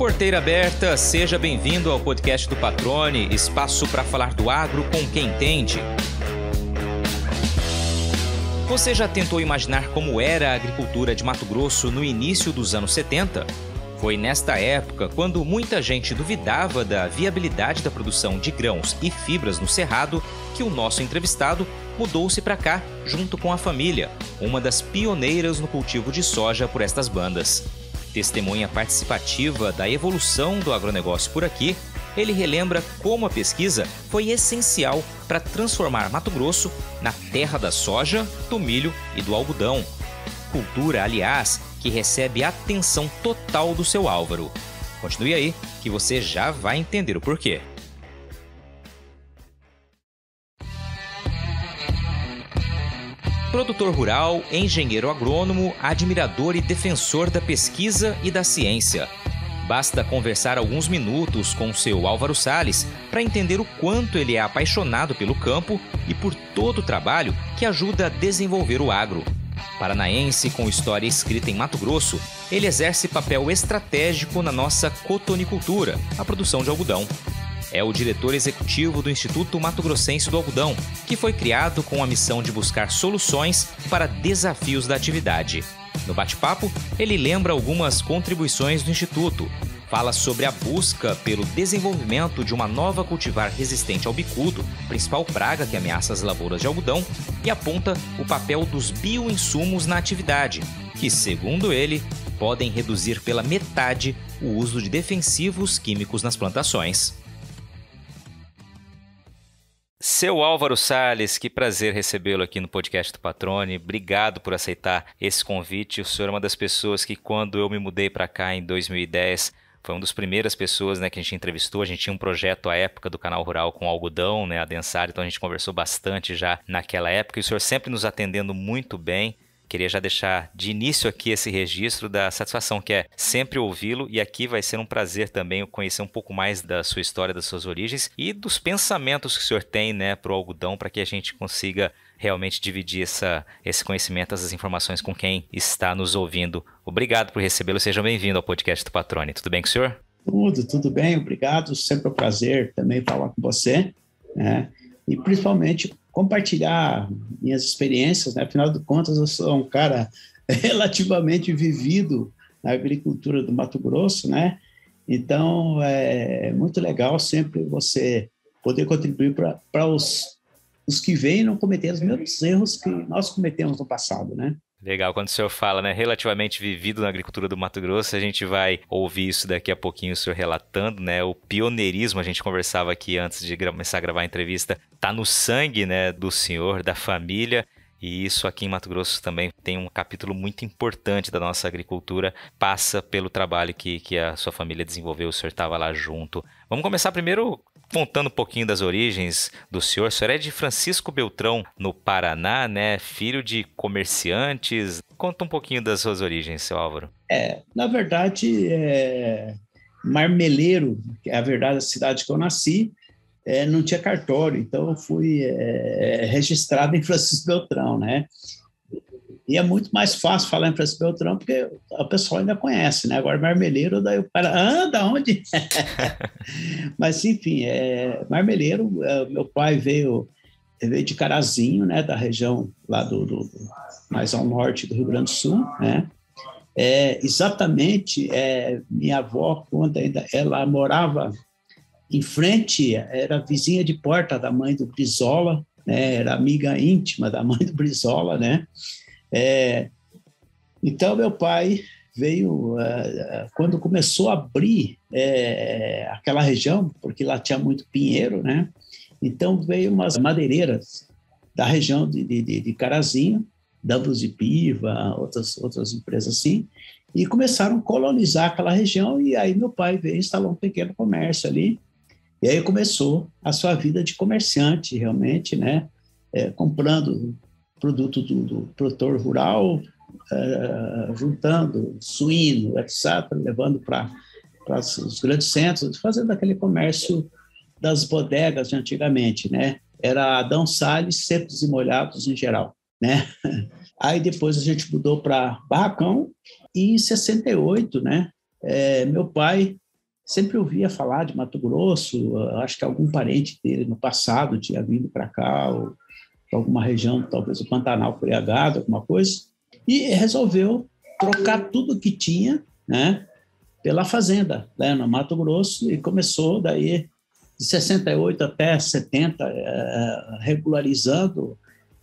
Porteira aberta, seja bem-vindo ao podcast do Patrone, espaço para falar do agro com quem entende. Você já tentou imaginar como era a agricultura de Mato Grosso no início dos anos 70? Foi nesta época, quando muita gente duvidava da viabilidade da produção de grãos e fibras no Cerrado, que o nosso entrevistado mudou-se para cá junto com a família, uma das pioneiras no cultivo de soja por estas bandas. Testemunha participativa da evolução do agronegócio por aqui, ele relembra como a pesquisa foi essencial para transformar Mato Grosso na terra da soja, do milho e do algodão. Cultura, aliás, que recebe a atenção total do seu Álvaro. Continue aí, que você já vai entender o porquê. Produtor rural, engenheiro agrônomo, admirador e defensor da pesquisa e da ciência. Basta conversar alguns minutos com seu Álvaro Salles para entender o quanto ele é apaixonado pelo campo e por todo o trabalho que ajuda a desenvolver o agro. Paranaense com história escrita em Mato Grosso, ele exerce papel estratégico na nossa cotonicultura, a produção de algodão. É o diretor executivo do Instituto Mato Grossense do Algodão, que foi criado com a missão de buscar soluções para desafios da atividade. No bate-papo, ele lembra algumas contribuições do Instituto, fala sobre a busca pelo desenvolvimento de uma nova cultivar resistente ao bicudo, principal praga que ameaça as lavouras de algodão, e aponta o papel dos bioinsumos na atividade, que, segundo ele, podem reduzir pela metade o uso de defensivos químicos nas plantações. Seu Álvaro Salles, que prazer recebê-lo aqui no podcast do Patrone. Obrigado por aceitar esse convite. O senhor é uma das pessoas que, quando eu me mudei para cá em 2010, foi uma das primeiras pessoas, que a gente entrevistou. A gente tinha um projeto à época do Canal Rural com algodão, a Densar, então a gente conversou bastante já naquela época. E o senhor sempre nos atendendo muito bem. Queria já deixar de início aqui esse registro da satisfação que é sempre ouvi-lo, e aqui vai ser um prazer também eu conhecer um pouco mais da sua história, das suas origens e dos pensamentos que o senhor tem para o algodão, para que a gente consiga realmente dividir esse conhecimento, essas informações com quem está nos ouvindo. Obrigado por recebê-lo, seja bem-vindo ao podcast do Patrone. Tudo bem com o senhor? Tudo bem, obrigado. Sempre um prazer também falar com você, e principalmente compartilhar minhas experiências, Afinal de contas, eu sou um cara relativamente vivido na agricultura do Mato Grosso, Então, é muito legal sempre você poder contribuir para os que vêm não cometer os mesmos erros que nós cometemos no passado, Legal, quando o senhor fala, relativamente vivido na agricultura do Mato Grosso, a gente vai ouvir isso daqui a pouquinho, o senhor relatando, o pioneirismo, a gente conversava aqui antes de começar a gravar a entrevista, tá no sangue, do senhor, da família, e isso aqui em Mato Grosso também tem um capítulo muito importante da nossa agricultura, passa pelo trabalho que a sua família desenvolveu, o senhor estava lá junto. Vamos começar primeiro contando um pouquinho das origens do senhor. O senhor é de Francisco Beltrão, no Paraná, filho de comerciantes. Conta um pouquinho das suas origens, seu Álvaro. Na verdade, Marmeleiro, que é a verdade, a cidade que eu nasci, não tinha cartório, então eu fui registrado em Francisco Beltrão, E é muito mais fácil falar em Francisco Beltrão, porque o pessoal ainda conhece, Agora, Marmeleiro, daí o cara, da onde? Mas, enfim, Marmeleiro, meu pai veio de Carazinho, da região lá mais ao norte do Rio Grande do Sul, Exatamente, minha avó, quando ainda ela morava em frente, era vizinha de porta da mãe do Brizola, era amiga íntima da mãe do Brizola, Então, meu pai veio, quando começou a abrir aquela região, porque lá tinha muito pinheiro, Então, veio umas madeireiras da região de Carazinho, Dambros e Piva, outras empresas assim, e começaram a colonizar aquela região, e aí meu pai veio e instalou um pequeno comércio ali, e aí começou a sua vida de comerciante, realmente, comprando produto do produtor rural, juntando suíno, etc., levando para os grandes centros, fazendo aquele comércio das bodegas de antigamente, Era Adão Salles, secos e molhados em geral, Aí depois a gente mudou para Barracão, e em 68, meu pai sempre ouvia falar de Mato Grosso, acho que algum parente dele no passado tinha vindo para cá, ou alguma região, talvez o Pantanal foi agado, alguma coisa, e resolveu trocar tudo que tinha, né, pela fazenda, né, no Mato Grosso, e começou daí de 68 até 70, regularizando,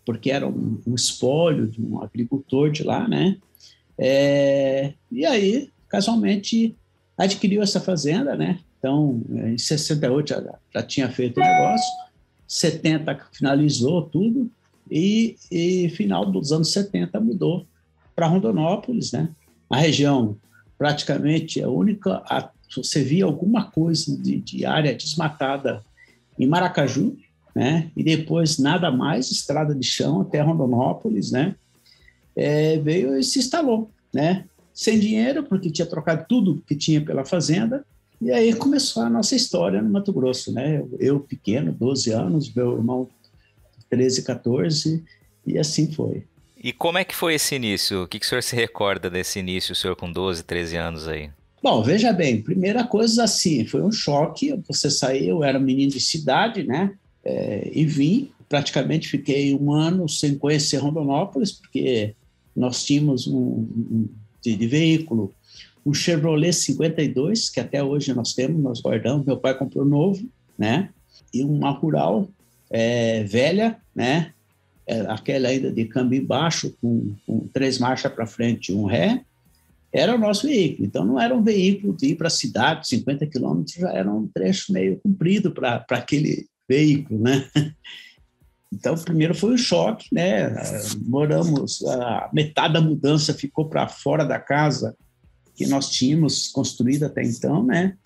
porque era um espólio de um agricultor de lá, né, e aí, casualmente, adquiriu essa fazenda, né, então, em 68 já tinha feito o negócio, 70 finalizou tudo, e final dos anos 70 mudou para Rondonópolis, né? A região praticamente a única, você via alguma coisa de área desmatada em Maracaju, né? E depois nada mais, estrada de chão até Rondonópolis, né? Veio e se instalou, né? Sem dinheiro, porque tinha trocado tudo que tinha pela fazenda, e aí começou a nossa história no Mato Grosso, né? Eu pequeno, 12 anos, meu irmão 13, 14, e assim foi. E como é que foi esse início? O que o senhor se recorda desse início, o senhor com 12, 13 anos aí? Bom, veja bem, primeira coisa assim, foi um choque, você saiu, eu era menino de cidade, né, e vim, praticamente fiquei um ano sem conhecer Rondonópolis, porque nós tínhamos de veículo, um Chevrolet 52, que até hoje nós temos, nós guardamos, meu pai comprou novo, né, e uma Rural velha, né, aquela ainda de câmbio baixo, com 3 marchas para frente e um ré, era o nosso veículo. Então, não era um veículo de ir para a cidade, 50 quilômetros, já era um trecho meio comprido para aquele veículo, né? Então, primeiro foi o choque, né? Moramos, a metade da mudança ficou para fora da casa que nós tínhamos construído até então, né?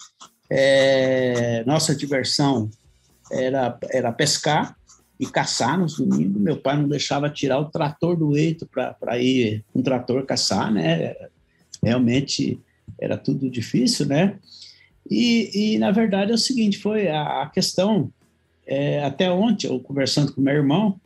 Nossa diversão era pescar e caçar nos domingos. Meu pai não deixava tirar o trator do eito para ir um trator caçar, né? Realmente era tudo difícil, né? E na verdade, é o seguinte, foi a questão, até ontem, eu conversando com meu irmão,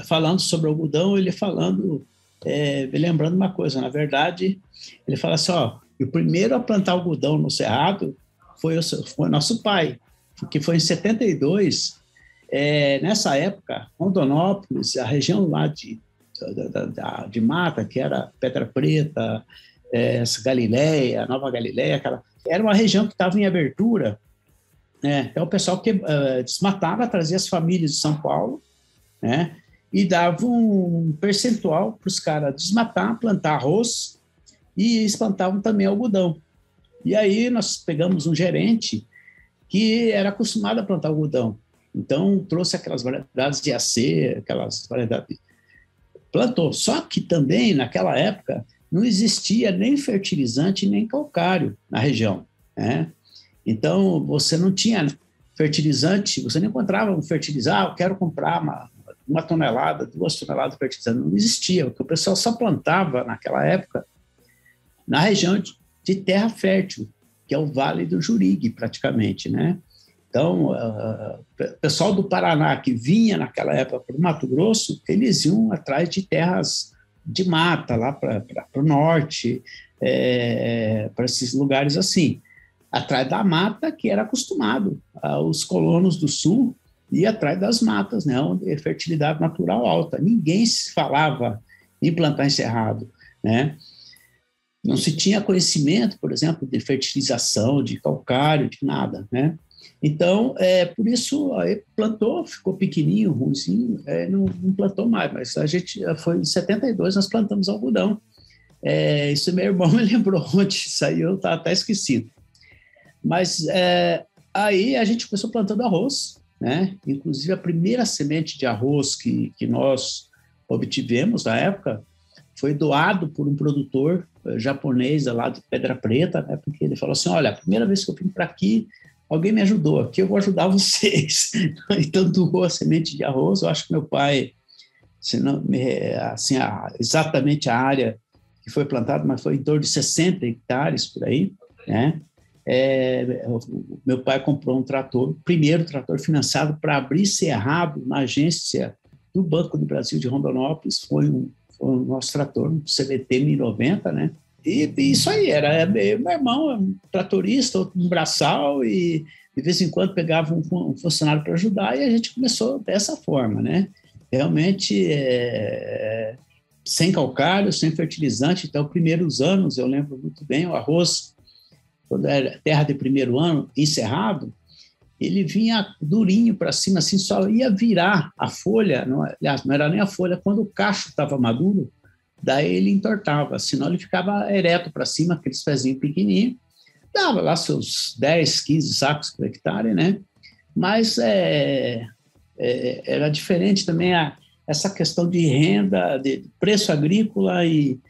falando sobre o algodão, ele falando, me lembrando uma coisa, na verdade, ele fala assim, ó, o primeiro a plantar algodão no Cerrado foi o nosso pai, que foi em 72. Nessa época, Rondonópolis, a região lá de mata, que era Pedra Preta, Galileia, Nova Galileia, era uma região que estava em abertura, né? Então o pessoal que desmatava, trazia as famílias de São Paulo, né? E dava um percentual para os caras desmatar, plantar arroz, e eles plantavam também algodão. E aí nós pegamos um gerente que era acostumado a plantar algodão. Então, trouxe aquelas variedades de AC, aquelas variedades... Plantou. Só que também, naquela época, não existia nem fertilizante, nem calcário na região, né? Então, você não tinha fertilizante, você não encontrava um fertilizante, eu quero comprar uma tonelada, 2 toneladas de fertilizante. Não existia, porque o pessoal só plantava, naquela época, na região de terra fértil, que é o Vale do Jurigue, praticamente, né? Então, o pessoal do Paraná que vinha naquela época para o Mato Grosso, eles iam atrás de terras de mata, lá para o norte, para esses lugares assim, atrás da mata que era acostumado. Os colonos do sul iam atrás das matas, né, onde é fertilidade natural alta. Ninguém se falava em plantar em cerrado, né? Não se tinha conhecimento, por exemplo, de fertilização, de calcário, de nada, né? Então, por isso, aí plantou, ficou pequenininho, ruimzinho, não plantou mais, mas a gente, foi em 72, nós plantamos algodão. Isso meu irmão me lembrou ontem, isso aí eu estava até esquecido. Mas aí a gente começou plantando arroz, né? Inclusive a primeira semente de arroz que nós obtivemos na época foi doado por um produtor japonês lá de Pedra Preta, né? Porque ele falou assim, olha, a primeira vez que eu vim para aqui, alguém me ajudou, aqui eu vou ajudar vocês. Então, doou a semente de arroz. Eu acho que meu pai, exatamente a área que foi plantada, mas foi em torno de 60 hectares por aí, né? Meu pai comprou um trator, o primeiro trator financiado para abrir cerrado na agência do Banco do Brasil de Rondonópolis, foi o nosso trator, um CVT 1090, né? E isso aí, meu irmão, um tratorista, outro um braçal, e de vez em quando pegava um funcionário para ajudar, e a gente começou dessa forma, né? Realmente, sem calcário, sem fertilizante. Então, primeiros anos, eu lembro muito bem, o arroz, quando era terra de primeiro ano, encerrado, ele vinha durinho para cima, assim, só ia virar a folha, aliás, não era nem a folha, quando o cacho estava maduro, daí ele entortava, senão ele ficava ereto para cima, aqueles pezinhos pequenininhos, dava lá seus 10, 15 sacos por hectare, né? Mas era diferente também essa questão de renda, de preço agrícola, e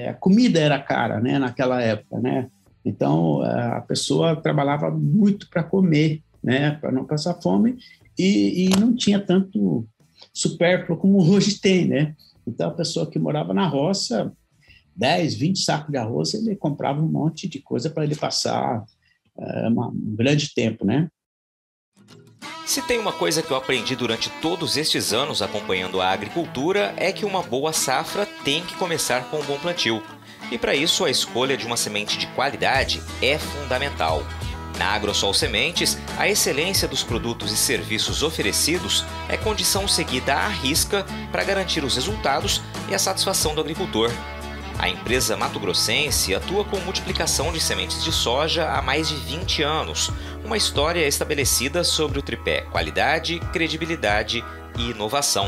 a comida era cara, né, naquela época, né? Então, a pessoa trabalhava muito para comer, né, para não passar fome, e não tinha tanto supérfluo como hoje tem, né? Então, a pessoa que morava na roça, 10, 20 sacos de arroz, ele comprava um monte de coisa para ele passar um grande tempo, né? Se tem uma coisa que eu aprendi durante todos estes anos acompanhando a agricultura, é que uma boa safra tem que começar com um bom plantio. E para isso, a escolha de uma semente de qualidade é fundamental. Na Agrosol Sementes, a excelência dos produtos e serviços oferecidos é condição seguida à risca para garantir os resultados e a satisfação do agricultor. A empresa mato-grossense atua com multiplicação de sementes de soja há mais de 20 anos, uma história estabelecida sobre o tripé qualidade, credibilidade e inovação.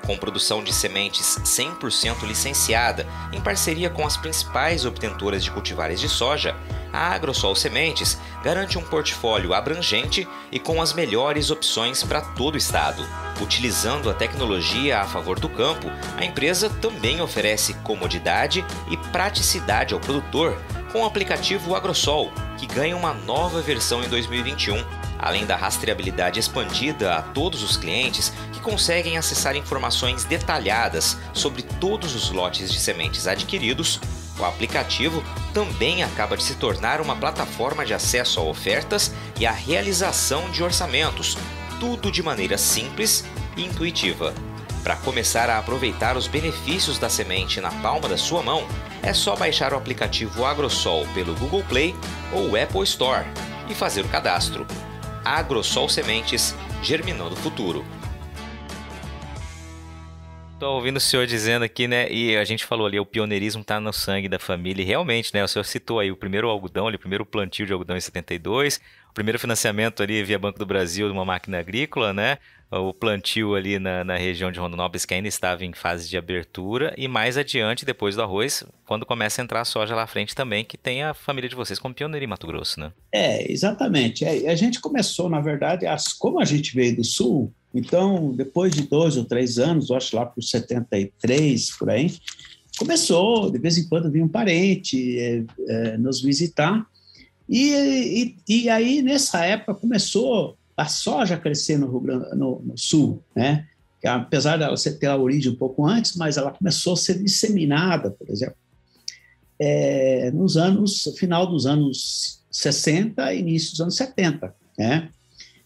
Com produção de sementes 100% licenciada, em parceria com as principais obtentoras de cultivares de soja, a Agrosol Sementes garante um portfólio abrangente e com as melhores opções para todo o estado. Utilizando a tecnologia a favor do campo, a empresa também oferece comodidade e praticidade ao produtor com o aplicativo Agrosol, que ganha uma nova versão em 2021. Além da rastreabilidade expandida a todos os clientes que conseguem acessar informações detalhadas sobre todos os lotes de sementes adquiridos, o aplicativo também acaba de se tornar uma plataforma de acesso a ofertas e a realização de orçamentos, tudo de maneira simples e intuitiva. Para começar a aproveitar os benefícios da semente na palma da sua mão, é só baixar o aplicativo Agrosol pelo Google Play ou Apple Store e fazer o cadastro. Agrosol Sementes, germinando o futuro. Estou ouvindo o senhor dizendo aqui, né, e a gente falou ali, o pioneirismo está no sangue da família, e realmente, né, o senhor citou aí o primeiro algodão, ali, o primeiro plantio de algodão em 72, o primeiro financiamento ali via Banco do Brasil de uma máquina agrícola, né, o plantio ali na região de Rondonópolis, que ainda estava em fase de abertura, e mais adiante, depois do arroz, quando começa a entrar a soja lá à frente também, que tem a família de vocês como pioneiro em Mato Grosso, né? Exatamente. A gente começou, na verdade, como a gente veio do Sul, então, depois de 2 ou 3 anos, eu acho lá por 73, por aí, começou, de vez em quando vinha um parente nos visitar, e aí, nessa época, começou a soja crescer no Sul, né? Que, apesar dela ter a origem um pouco antes, mas ela começou a ser disseminada, por exemplo, final dos anos 60 e início dos anos 70, né?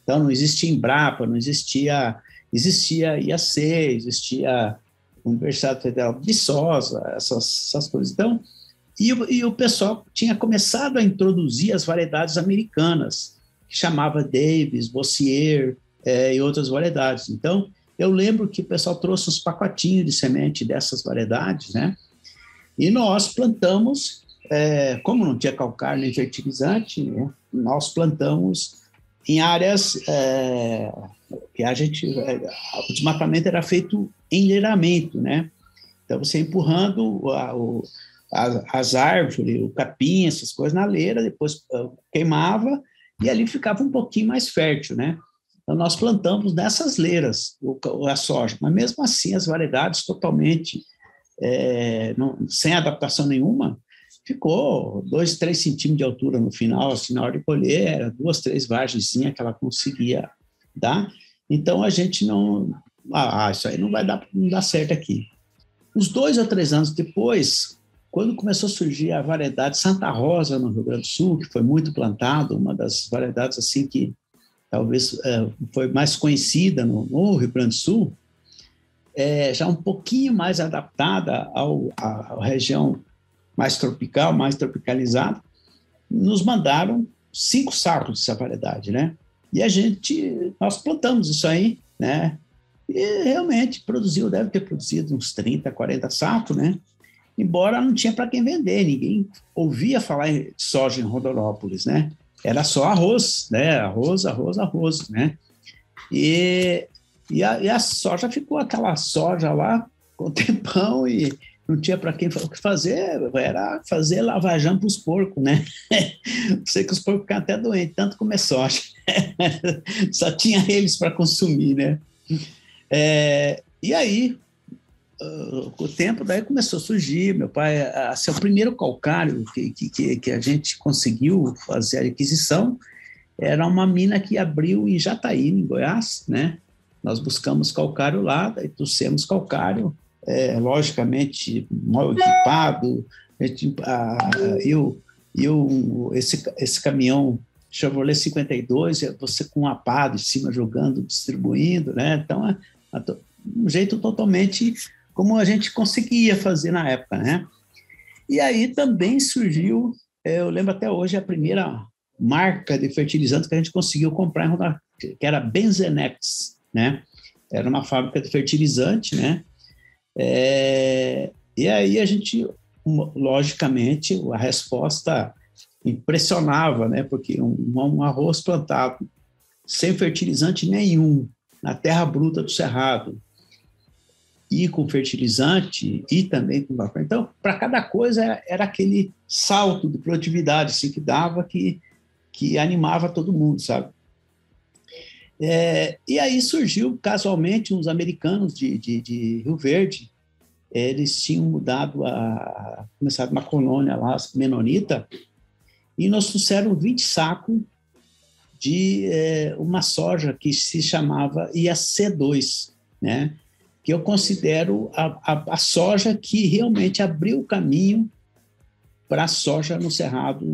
Então, não existia Embrapa, não existia IAC, existia Universidade Federal de Viçosa, essas coisas. Então, e o pessoal tinha começado a introduzir as variedades americanas, que chamava Davis, Bossier e outras variedades. Então, eu lembro que o pessoal trouxe uns pacotinhos de semente dessas variedades, né? E nós plantamos, como não tinha calcário nem fertilizante, né? Nós plantamos em áreas que o desmatamento era feito em enleiramento, né? Então, você empurrando as árvores, o capim, essas coisas na leira, depois queimava e ali ficava um pouquinho mais fértil, né? Então, nós plantamos nessas leiras a soja, mas mesmo assim as variedades totalmente sem adaptação nenhuma, ficou 2, 3 centímetros de altura no final, assim, na hora de colher, era 2, 3 vargenzinhas que ela conseguia dar. Então, a gente isso aí não dar certo aqui. Uns 2 ou 3 anos depois, quando começou a surgir a variedade Santa Rosa no Rio Grande do Sul, que foi muito plantado, uma das variedades assim que talvez foi mais conhecida no Rio Grande do Sul, já um pouquinho mais adaptada à região mais tropical, mais tropicalizado, nos mandaram 5 sacos dessa variedade, né? E nós plantamos isso aí, né? E realmente deve ter produzido uns 30, 40 sacos, né? Embora não tinha para quem vender, ninguém ouvia falar de soja em Rondonópolis, né? Era só arroz, né? Arroz, né? E a soja ficou aquela soja lá com tempão e não tinha para quem o que fazer, era fazer lavajão para os porcos, né? Sei que os porcos ficaram até doentes, tanto comer soja. Só tinha eles para consumir, né? E aí, com o tempo, daí começou a surgir, meu pai, assim, o primeiro calcário que a gente conseguiu fazer a aquisição era uma mina que abriu em Jataí, em Goiás, né? Nós buscamos calcário lá, daí trouxemos calcário, logicamente mal equipado, esse caminhão Chevrolet 52, você com uma pá de cima jogando, distribuindo, né? Então, um jeito totalmente como a gente conseguia fazer na época, né? E aí também surgiu, eu lembro até hoje, a primeira marca de fertilizante que a gente conseguiu comprar, que era Benzenex, né? Era uma fábrica de fertilizante, né? E aí a gente, logicamente, a resposta impressionava, né? Porque um arroz plantado sem fertilizante nenhum, na terra bruta do Cerrado, e com fertilizante, e também com vapor. Então, para cada coisa era aquele salto de produtividade assim, que dava, que animava todo mundo, sabe? E aí surgiu, casualmente, uns americanos de Rio Verde, eles tinham começado uma colônia lá, menonita, e nos trouxeram 20 sacos de uma soja que se chamava IAC2, né? Que eu considero a soja que realmente abriu o caminho para a soja no Cerrado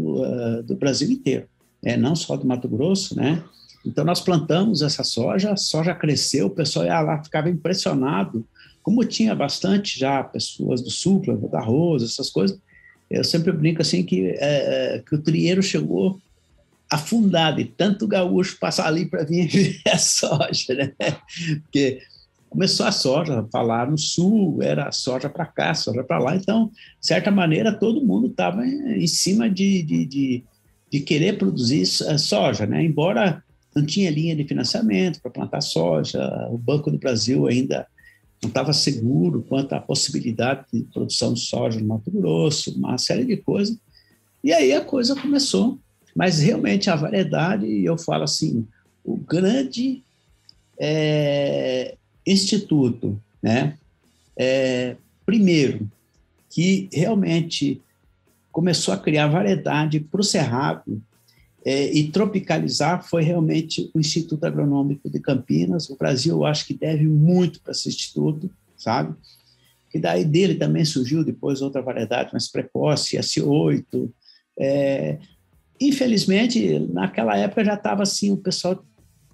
do Brasil inteiro, não só do Mato Grosso, né? Então, nós plantamos essa soja, a soja cresceu, o pessoal ia lá, ficava impressionado, como tinha bastante já pessoas do Sul, da arroz, essas coisas. Eu sempre brinco assim que o trieiro chegou afundado, e tanto gaúcho passar ali para vir ver a soja, né? Porque começou a soja, falar no Sul, era soja para cá, soja para lá, então, de certa maneira, todo mundo estava em cima de querer produzir soja, né? Embora não tinha linha de financiamento para plantar soja, o Banco do Brasil ainda não estava seguro quanto à possibilidade de produção de soja no Mato Grosso, uma série de coisas, e aí a coisa começou, mas realmente a variedade, eu falo assim, o grande instituto, né? Primeiro, que realmente começou a criar variedade para o Cerrado e tropicalizar foi realmente o Instituto Agronômico de Campinas. O Brasil, eu acho que deve muito para esse instituto, sabe? E daí dele também surgiu depois outra variedade mais precoce, S8. Infelizmente, naquela época já estava assim, o pessoal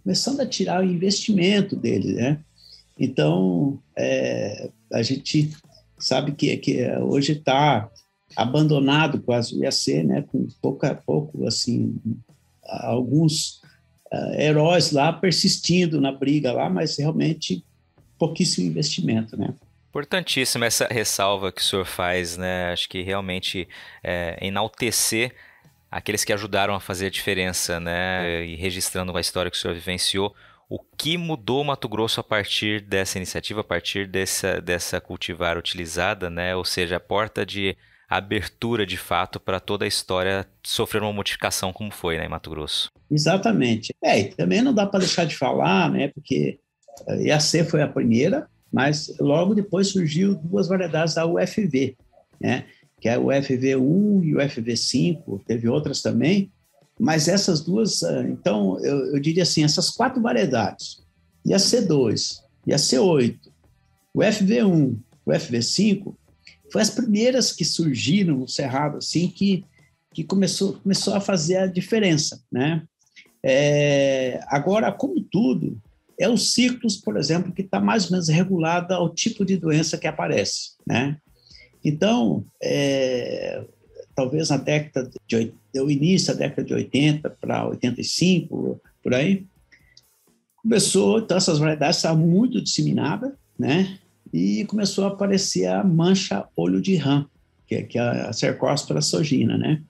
começando a tirar o investimento dele, né? Então, a gente sabe que hoje está abandonado quase o IAC, né? Com pouco a pouco, assim, alguns heróis lá persistindo na briga lá, mas realmente pouquíssimo investimento, né? Importantíssima essa ressalva que o senhor faz, né? Acho que realmente enaltecer aqueles que ajudaram a fazer a diferença, né? E registrando a história que o senhor vivenciou. O que mudou o Mato Grosso a partir dessa iniciativa, a partir dessa cultivar utilizada, né? Ou seja, a porta de abertura, de fato, para toda a história sofrer uma modificação como foi, né, em Mato Grosso. Exatamente. E também não dá para deixar de falar, né? Porque a IAC foi a primeira, mas logo depois surgiu 2 variedades da UFV, né? Que é o UFV1 e o UFV5, teve outras também, mas essas 2, então, eu diria assim, essas 4 variedades, IAC2, IAC8, o UFV1, o UFV5, foi as primeiras que surgiram no Cerrado, assim, que começou a fazer a diferença, né? Agora, como tudo, os ciclos, por exemplo, que está mais ou menos regulado ao tipo de doença que aparece, né? Então, talvez no início da década de 80 para 85, por aí, começou, então essas variedades estavam muito disseminadas, né? E começou a aparecer a mancha olho de rã, que é a Cercospora sogina, né?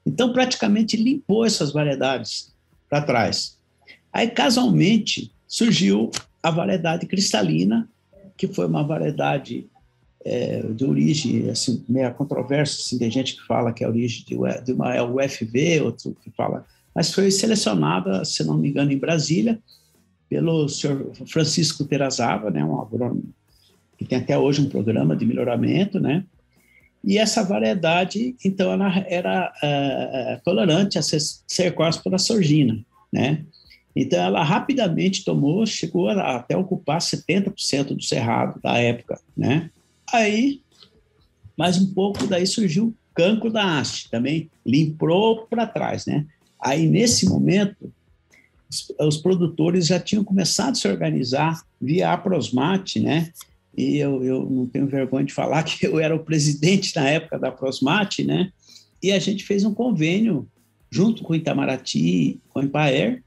Então, praticamente limpou essas variedades para trás. Aí, casualmente, surgiu a variedade cristalina, que foi uma variedade de origem, assim, meio controversa, assim, tem gente que fala que é a origem de uma UFV, outro que fala, mas foi selecionada, se não me engano, em Brasília, pelo senhor Francisco Terazava, né, um agrônomo que tem até hoje um programa de melhoramento, né? E essa variedade, então, ela era tolerante a Cercospora sogina, né? Então, ela rapidamente chegou a até ocupar 70% do cerrado da época, né? Aí, mais um pouco, daí surgiu o cancro da haste, também limpou para trás, né? Aí, nesse momento, os produtores já tinham começado a se organizar via Aprosmate, né? E eu não tenho vergonha de falar que eu era o presidente na época da Aprosmate, né? E a gente fez um convênio junto com o Itamaraty, com o Empaer,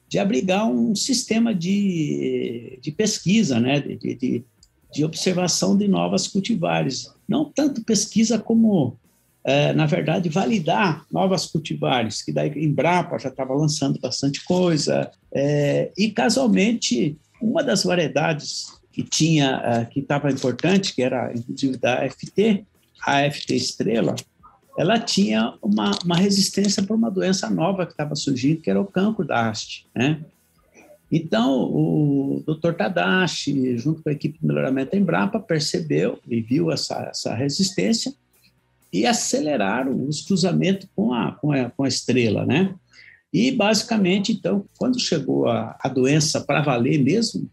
de abrigar um sistema de pesquisa, né? De observação de novas cultivares. Não tanto pesquisa como, na verdade, validar novas cultivares, que daí Embrapa já estava lançando bastante coisa. E, casualmente, uma das variedades que estava importante, que era, inclusive, da AFT, a AFT Estrela, ela tinha uma resistência para uma doença nova que estava surgindo, que era o cancro da haste, né? Então, o Dr. Tadashi, junto com a equipe de melhoramento da Embrapa, percebeu e viu essa resistência e aceleraram o cruzamento com a estrela, né? E, basicamente, então, quando chegou a doença para valer mesmo,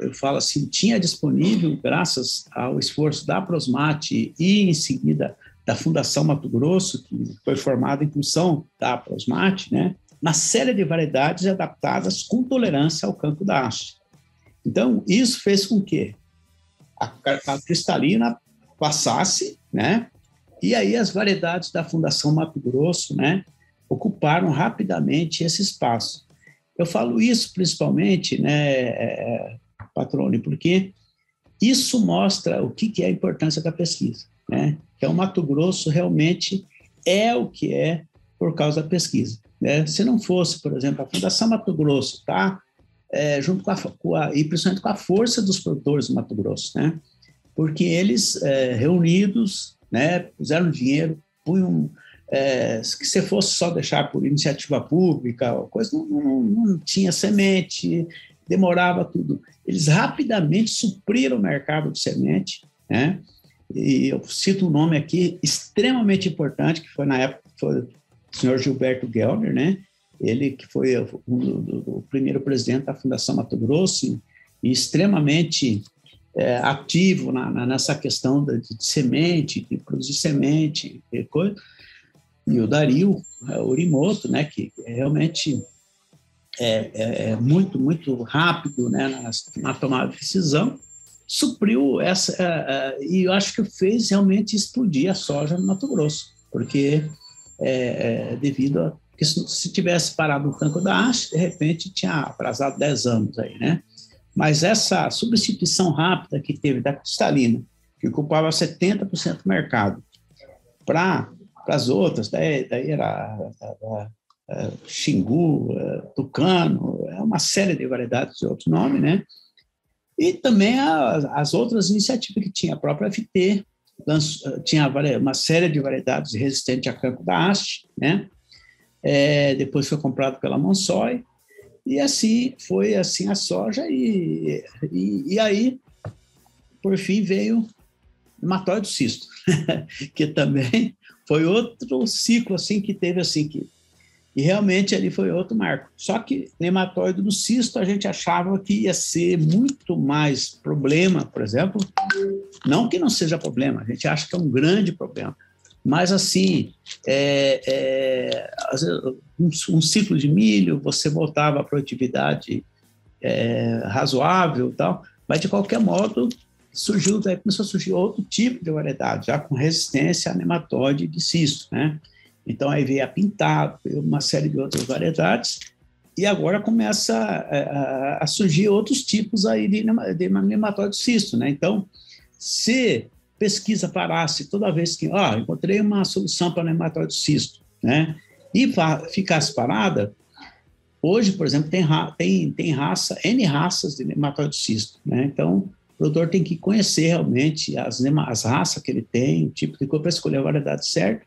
eu falo assim, tinha disponível, graças ao esforço da Aprosmate e, em seguida, da Fundação Mato Grosso, que foi formada em função da Aprosmate, né? Uma série de variedades adaptadas com tolerância ao cancro da haste. Então, isso fez com que a cristalina passasse, né? E aí as variedades da Fundação Mato Grosso, né, ocuparam rapidamente esse espaço. Eu falo isso principalmente, né, Patrone, porque isso mostra o que é a importância da pesquisa, né? Então, o Mato Grosso realmente é o que é por causa da pesquisa, né? Se não fosse, por exemplo, a Fundação Mato Grosso, tá? Junto e principalmente com a força dos produtores do Mato Grosso, né? Porque eles, reunidos, né, puseram dinheiro, punham, que se fosse só deixar por iniciativa pública, coisa não tinha semente, demorava tudo. Eles rapidamente supriram o mercado de semente, né? E eu cito um nome aqui extremamente importante, que foi na época, foi o senhor Gilberto Gellner, né? Ele que foi o primeiro presidente da Fundação Mato Grosso e extremamente ativo nessa questão de semente, de produzir semente e coisa. E o Dario Orimoto, né, que realmente é muito, muito rápido, né, na tomada de decisão, supriu e eu acho que fez realmente explodir a soja no Mato Grosso, porque devido a que se tivesse parado no cancro da haste, de repente tinha atrasado 10 anos aí, né? Mas essa substituição rápida que teve da cristalina, que ocupava 70% do mercado, para as outras, daí era Xingu, Tucano, uma série de variedades de outros nomes, né? E também as outras iniciativas que tinha, a própria FT, tinha uma série de variedades resistentes a cancro da haste, né? Depois foi comprado pela Monsoy, e assim foi assim a soja, e aí, por fim, veio o nematóide cisto, que também foi outro ciclo assim, que teve assim, e realmente ali foi outro marco. Só que nematóide do cisto a gente achava que ia ser muito mais problema, por exemplo, não que não seja problema, a gente acha que é um grande problema, mas assim, um ciclo de milho, você voltava à produtividade razoável e tal, mas de qualquer modo, começou a surgir outro tipo de variedade, já com resistência a nematóide de cisto, né? Então, aí veio a pintado, veio uma série de outras variedades, e agora começa a surgir outros tipos aí de nematóide cisto, né? Então, se pesquisa parasse toda vez que, encontrei uma solução para nematóide cisto, né? E ficasse parada, hoje, por exemplo, tem N raças de nematóide cisto, né? Então, o produtor tem que conhecer realmente as raças que ele tem, o tipo de coisa para escolher a variedade certa,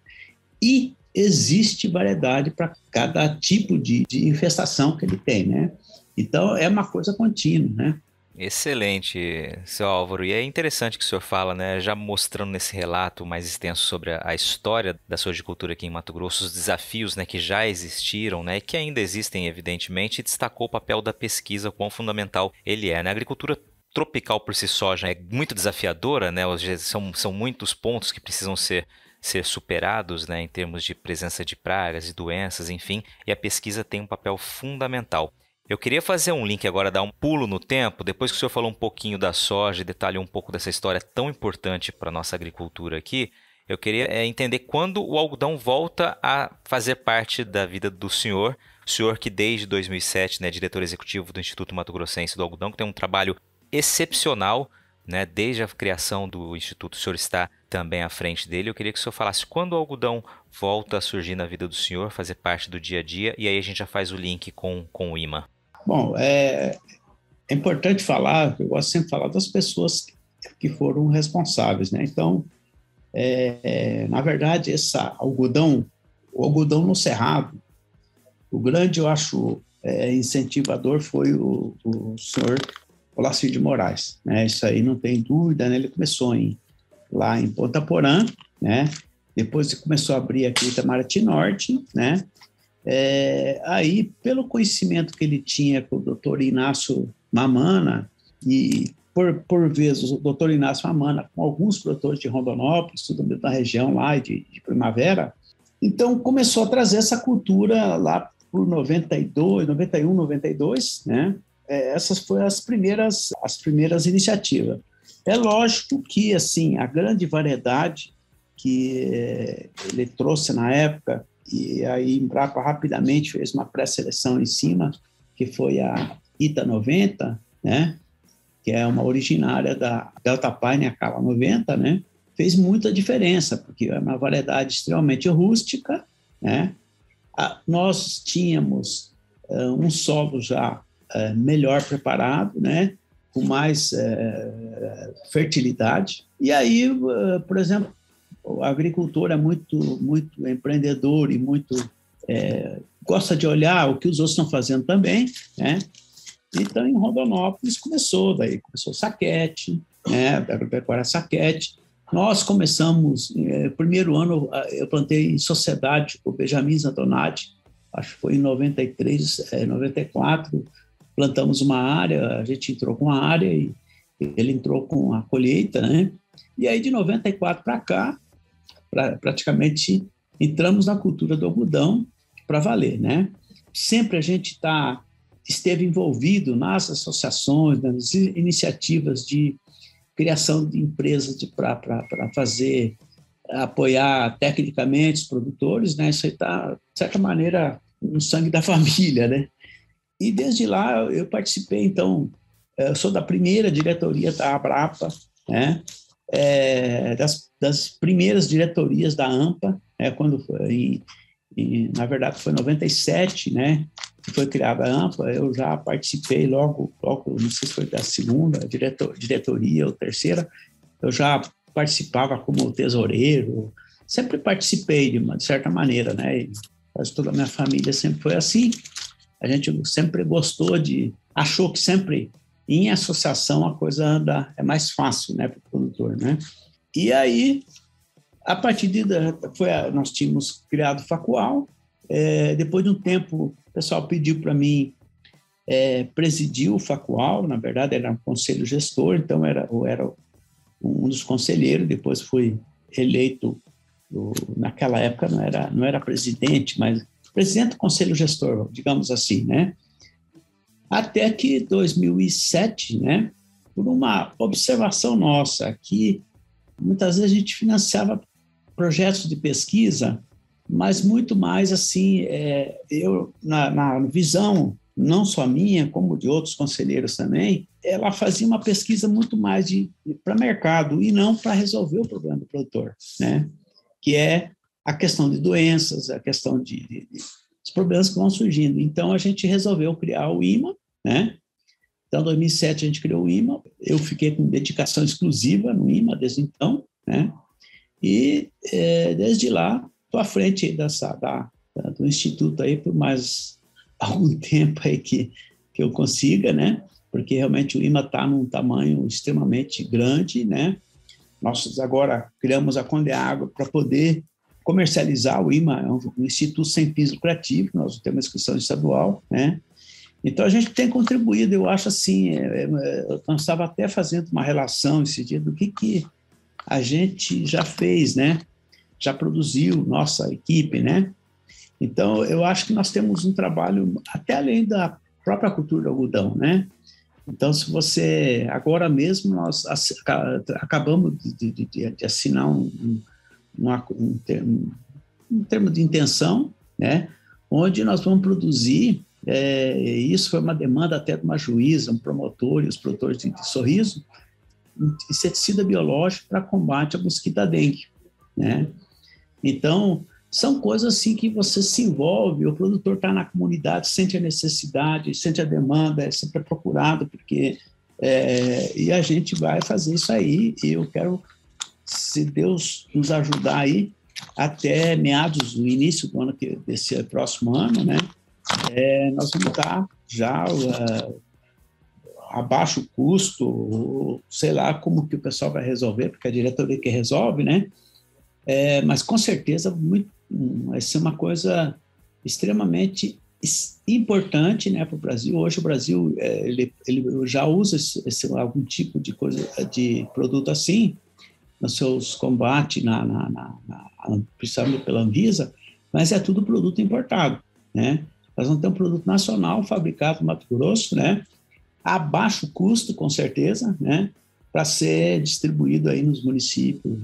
e existe variedade para cada tipo de infestação que ele tem, né? Então, é uma coisa contínua, né? Excelente, seu Álvaro. E é interessante que o senhor fala, né, já mostrando nesse relato mais extenso sobre a história da sojicultura aqui em Mato Grosso, os desafios, né, que já existiram, né, e que ainda existem, evidentemente, e destacou o papel da pesquisa, o quão fundamental ele é, né? A agricultura tropical por si só já é muito desafiadora, né? São muitos pontos que precisam ser superados, né, em termos de presença de pragas e doenças, enfim, e a pesquisa tem um papel fundamental. Eu queria fazer um link agora, dar um pulo no tempo, depois que o senhor falou um pouquinho da soja e detalhou um pouco dessa história tão importante para a nossa agricultura aqui, eu queria entender quando o algodão volta a fazer parte da vida do senhor, o senhor que desde 2007, né, é diretor executivo do Instituto Mato Grossense do Algodão, que tem um trabalho excepcional, né, desde a criação do Instituto, o senhor está também à frente dele. Eu queria que o senhor falasse quando o algodão volta a surgir na vida do senhor, fazer parte do dia a dia, e aí a gente já faz o link com o IMA. Bom, é importante falar, eu gosto sempre de falar das pessoas que foram responsáveis, né? Então, na verdade, o algodão no cerrado, o grande, eu acho, incentivador foi o senhor Olacir de Moraes, né? Isso aí não tem dúvida, né? Ele começou lá em Ponta Porã, né? Depois ele começou a abrir aqui em Itamaraty Norte, né? Aí, pelo conhecimento que ele tinha com o doutor Inácio Mamana, e por vezes o doutor Inácio Mamana com alguns produtores de Rondonópolis, tudo da região lá de Primavera, então começou a trazer essa cultura lá por 92, 91, 92, né? Essas foram as primeiras iniciativas. É lógico que, assim, a grande variedade que ele trouxe na época, e aí Embrapa rapidamente fez uma pré-seleção em cima, que foi a ITA 90, né? Que é uma originária da Delta Pine, a Cala 90, né? Fez muita diferença, porque é uma variedade extremamente rústica, né? Nós tínhamos um solo já melhor preparado, né? Com mais fertilidade. E aí, por exemplo, o agricultor é muito empreendedor e muito gosta de olhar o que os outros estão fazendo também, né? Então, em Rondonópolis começou o saquete, né? A agropecuária saquete. Nós começamos, primeiro ano, eu plantei em sociedade com o Benjamin Zantonati, acho que foi em 93, 94, plantamos uma área, a gente entrou com a área e ele entrou com a colheita, né? E aí, de 94 para cá, praticamente entramos na cultura do algodão para valer, né? Sempre a gente esteve envolvido nas associações, nas iniciativas de criação de empresas para apoiar tecnicamente os produtores, né? Isso aí está, de certa maneira, no sangue da família, né? E desde lá eu participei, então, eu sou da primeira diretoria da Abrapa, né? Das primeiras diretorias da AMPA, quando foi, na verdade, foi em 97, né? Que foi criada a AMPA, eu já participei logo, não sei se foi da segunda diretoria ou terceira, eu já participava como tesoureiro, sempre participei de certa maneira, né? E quase toda a minha família sempre foi assim. A gente sempre achou que sempre em associação a coisa é mais fácil, né, para o produtor, né? E aí, a partir nós tínhamos criado o Facual, depois de um tempo, o pessoal pediu para mim presidir o Facual, na verdade era um conselho gestor, então eu era um dos conselheiros, depois fui eleito, naquela época não era presidente, mas presidente do conselho gestor, digamos assim, né? Até que 2007, né? por uma observação nossa, que muitas vezes a gente financiava projetos de pesquisa, mas muito mais assim, eu, na visão, não só minha, como de outros conselheiros também, ela fazia uma pesquisa muito mais para mercado e não para resolver o problema do produtor, né? Que é a questão de doenças, a questão dos problemas que vão surgindo. Então, a gente resolveu criar o IMA, né? Então, em 2007, a gente criou o IMA, eu fiquei com dedicação exclusiva no IMA desde então, né? E, desde lá, estou à frente do Instituto aí por mais algum tempo aí que eu consiga, né? Porque realmente o IMA está num tamanho extremamente grande, né? Nós agora criamos a Condeagro para poder comercializar o IMA, é um instituto sem fins lucrativos, nós temos uma inscrição estadual, né? Então, a gente tem contribuído, eu acho assim, eu estava até fazendo uma relação esse dia do que a gente já fez, né? Já produziu, nossa equipe, né? Então, eu acho que nós temos um trabalho até além da própria cultura do algodão, né? Então, se você... Agora mesmo, nós acabamos de assinar um termo de intenção, né? Onde nós vamos produzir, isso foi uma demanda até de uma juíza, um promotor e os produtores de Sorriso, inseticida biológico para combate à mosquito da dengue, né? Então, são coisas assim que você se envolve, o produtor está na comunidade, sente a necessidade, sente a demanda, é sempre procurado, porque e a gente vai fazer isso aí, e eu quero, se Deus nos ajudar aí, até meados, no início do ano, desse próximo ano, né, nós vamos estar já abaixo o custo, sei lá como que o pessoal vai resolver, porque a diretoria que resolve, né, mas com certeza vai ser uma coisa extremamente importante, né, para o Brasil. Hoje o Brasil ele já usa algum tipo de coisa, de produto assim nos seus combates, principalmente pela Anvisa, mas é tudo produto importado, né? Nós vamos ter um produto nacional fabricado no Mato Grosso, né, a baixo custo, com certeza, né, para ser distribuído aí nos municípios,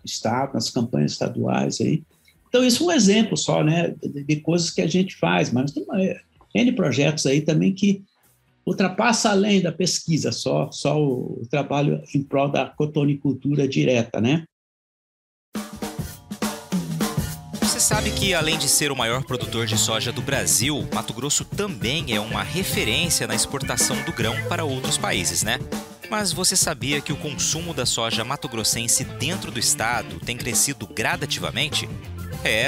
estado, nas campanhas estaduais aí. Então, isso é um exemplo só, né, de coisas que a gente faz, mas tem N projetos aí também que ultrapassa além da pesquisa, só o trabalho em prol da cotonicultura direta, né? Você sabe que, além de ser o maior produtor de soja do Brasil, Mato Grosso também é uma referência na exportação do grão para outros países, né? Mas você sabia que o consumo da soja mato-grossense dentro do estado tem crescido gradativamente?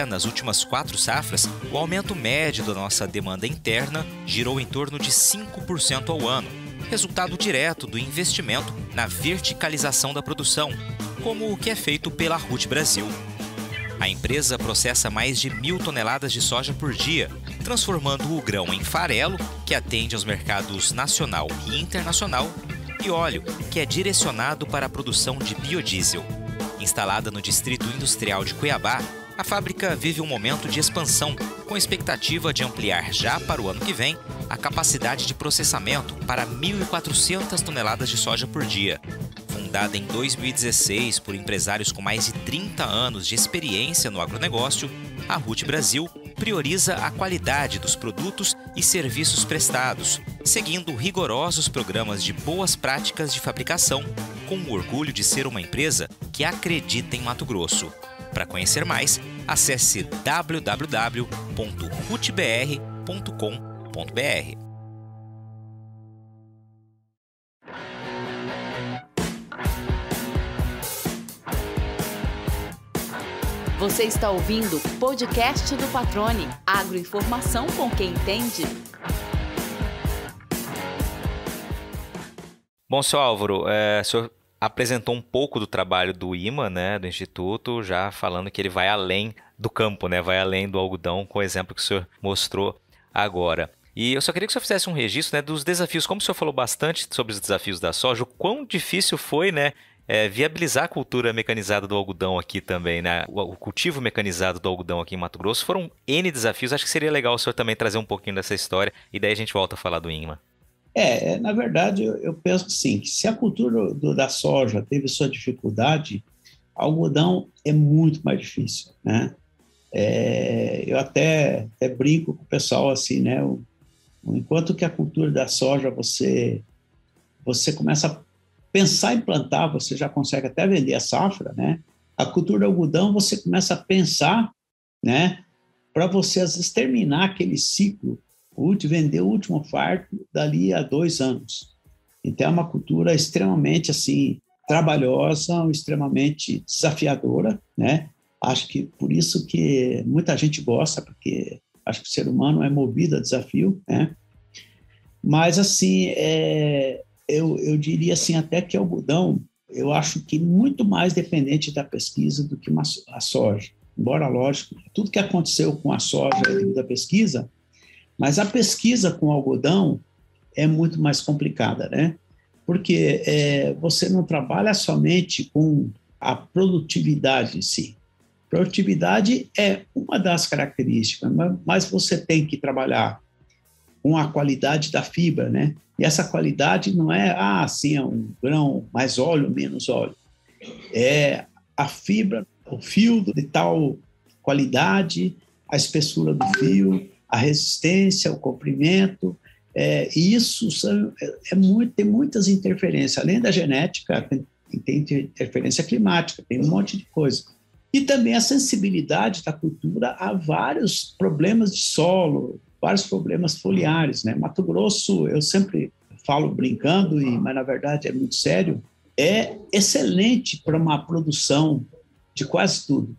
Nas últimas 4 safras, o aumento médio da nossa demanda interna girou em torno de 5% ao ano, resultado direto do investimento na verticalização da produção, como o que é feito pela Ruth Brasil. A empresa processa mais de 1.000 toneladas de soja por dia, transformando o grão em farelo, que atende aos mercados nacional e internacional, e óleo, que é direcionado para a produção de biodiesel. Instalada no Distrito Industrial de Cuiabá, a fábrica vive um momento de expansão, com expectativa de ampliar já para o ano que vem a capacidade de processamento para 1.400 toneladas de soja por dia. Fundada em 2016 por empresários com mais de 30 anos de experiência no agronegócio, a Ruth Brasil prioriza a qualidade dos produtos e serviços prestados, seguindo rigorosos programas de boas práticas de fabricação, com o orgulho de ser uma empresa que acredita em Mato Grosso. Para conhecer mais, acesse www.rutbr.com.br. Você está ouvindo o podcast do Patrone, agroinformação com quem entende. Bom, seu Álvaro, o senhor apresentou um pouco do trabalho do IMA, né, do Instituto, já falando que ele vai além do campo, né, vai além do algodão, com o exemplo que o senhor mostrou agora. E eu só queria que o senhor fizesse um registro, né, dos desafios, como o senhor falou bastante sobre os desafios da soja, o quão difícil foi, né, viabilizar a cultura mecanizada do algodão aqui também, né, o cultivo mecanizado do algodão aqui em Mato Grosso. Foram N desafios, acho que seria legal o senhor também trazer um pouquinho dessa história, e daí a gente volta a falar do IMA. Na verdade, eu penso assim, que se a cultura da soja teve sua dificuldade, algodão é muito mais difícil, né? Eu até brinco com o pessoal assim, né? Enquanto que a cultura da soja você começa a pensar em plantar, você já consegue até vender a safra, né? A cultura do algodão você começa a pensar, né? Para você às vezes terminar aquele ciclo, vender o último fardo dali a 2 anos. Então é uma cultura extremamente assim trabalhosa, extremamente desafiadora, né? Acho que por isso que muita gente gosta, porque acho que o ser humano é movido a desafio, né? Mas, assim, eu diria assim, até que o algodão, eu acho que muito mais dependente da pesquisa do que a soja. Embora, lógico, tudo que aconteceu com a soja é devido à pesquisa, mas a pesquisa com o algodão é muito mais complicada, né? Porque você não trabalha somente com a produtividade em si. Produtividade é uma das características, mas você tem que trabalhar com a qualidade da fibra, né? E essa qualidade não é, assim, é um grão, mais óleo, menos óleo. É a fibra, o fio de tal qualidade, a espessura do fio, a resistência, o comprimento. E isso tem muitas interferências. Além da genética, tem interferência climática, tem um monte de coisa. E também a sensibilidade da cultura a vários problemas de solo, vários problemas foliares, né? Mato Grosso, eu sempre falo brincando, mas na verdade é muito sério, é excelente para uma produção de quase tudo,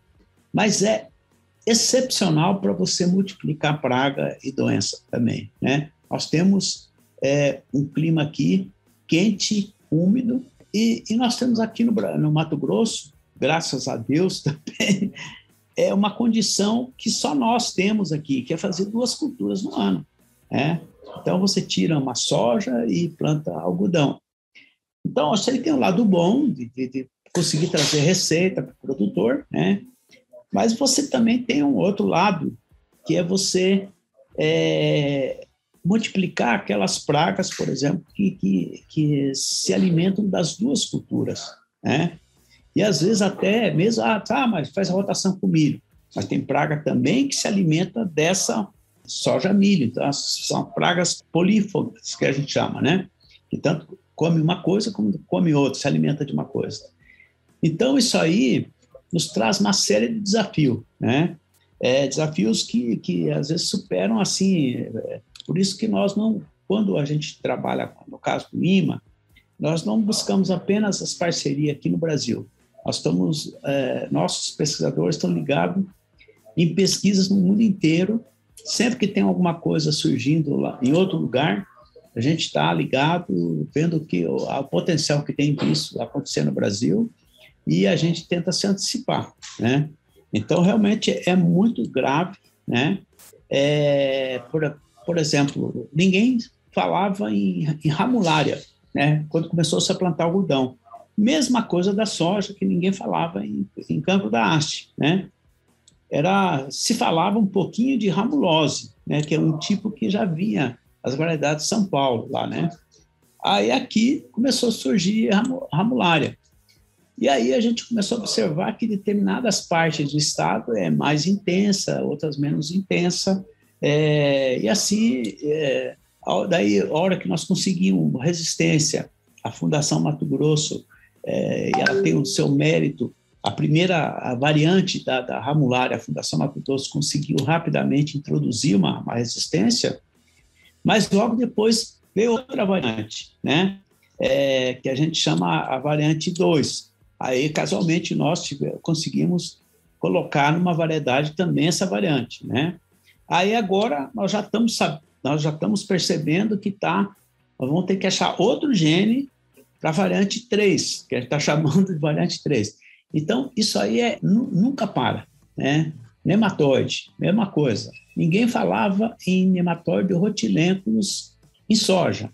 mas é excepcional para você multiplicar praga e doença também, né? Nós temos um clima aqui quente, úmido, e nós temos aqui no Mato Grosso, graças a Deus também, é uma condição que só nós temos aqui, que é fazer 2 culturas no ano, né? Então, você tira uma soja e planta algodão. Então, isso aí tem um lado bom de conseguir trazer receita para o produtor, né? Mas você também tem um outro lado, que é você multiplicar aquelas pragas, por exemplo, que se alimentam das 2 culturas, né? E às vezes até mesmo, mas faz a rotação com milho. Mas tem praga também que se alimenta dessa soja-milho. Então, são pragas polífagas, que a gente chama, né? Que tanto come uma coisa como come outra, se alimenta de uma coisa. Então, isso aí nos traz uma série de desafios, né? Desafios que às vezes superam, assim... por isso que nós não... Quando a gente trabalha, no caso do IMA, nós não buscamos apenas as parcerias aqui no Brasil. Nossos pesquisadores estão ligados em pesquisas no mundo inteiro. Sempre que tem alguma coisa surgindo lá em outro lugar, a gente está ligado, vendo o potencial que tem disso acontecer no Brasil, e a gente tenta se antecipar, né? Então, realmente é muito grave, né? Por exemplo, ninguém falava em ramulária, né? Quando começou-se a plantar algodão. Mesma coisa da soja, que ninguém falava em cancro da haste, né? Se falava um pouquinho de ramulose, né? Que é um tipo que já vinha as variedades de São Paulo, lá, né? Aí aqui começou a surgir a ramulária. E aí a gente começou a observar que determinadas partes do estado é mais intensa, outras menos intensa, e assim, daí a hora que nós conseguimos resistência, a Fundação Mato Grosso, e ela tem o seu mérito, a variante da ramulária, a Fundação Mato Grosso conseguiu rapidamente introduzir uma resistência, mas logo depois veio outra variante, né? Que a gente chama a variante 2. Aí, casualmente, nós conseguimos colocar numa variedade também essa variante, né? Aí, agora, nós já estamos percebendo que nós vamos ter que achar outro gene para a variante 3, que a gente está chamando de variante 3. Então, isso aí nunca para, né? Nematóide, mesma coisa. Ninguém falava em nematóide rotilentos em soja.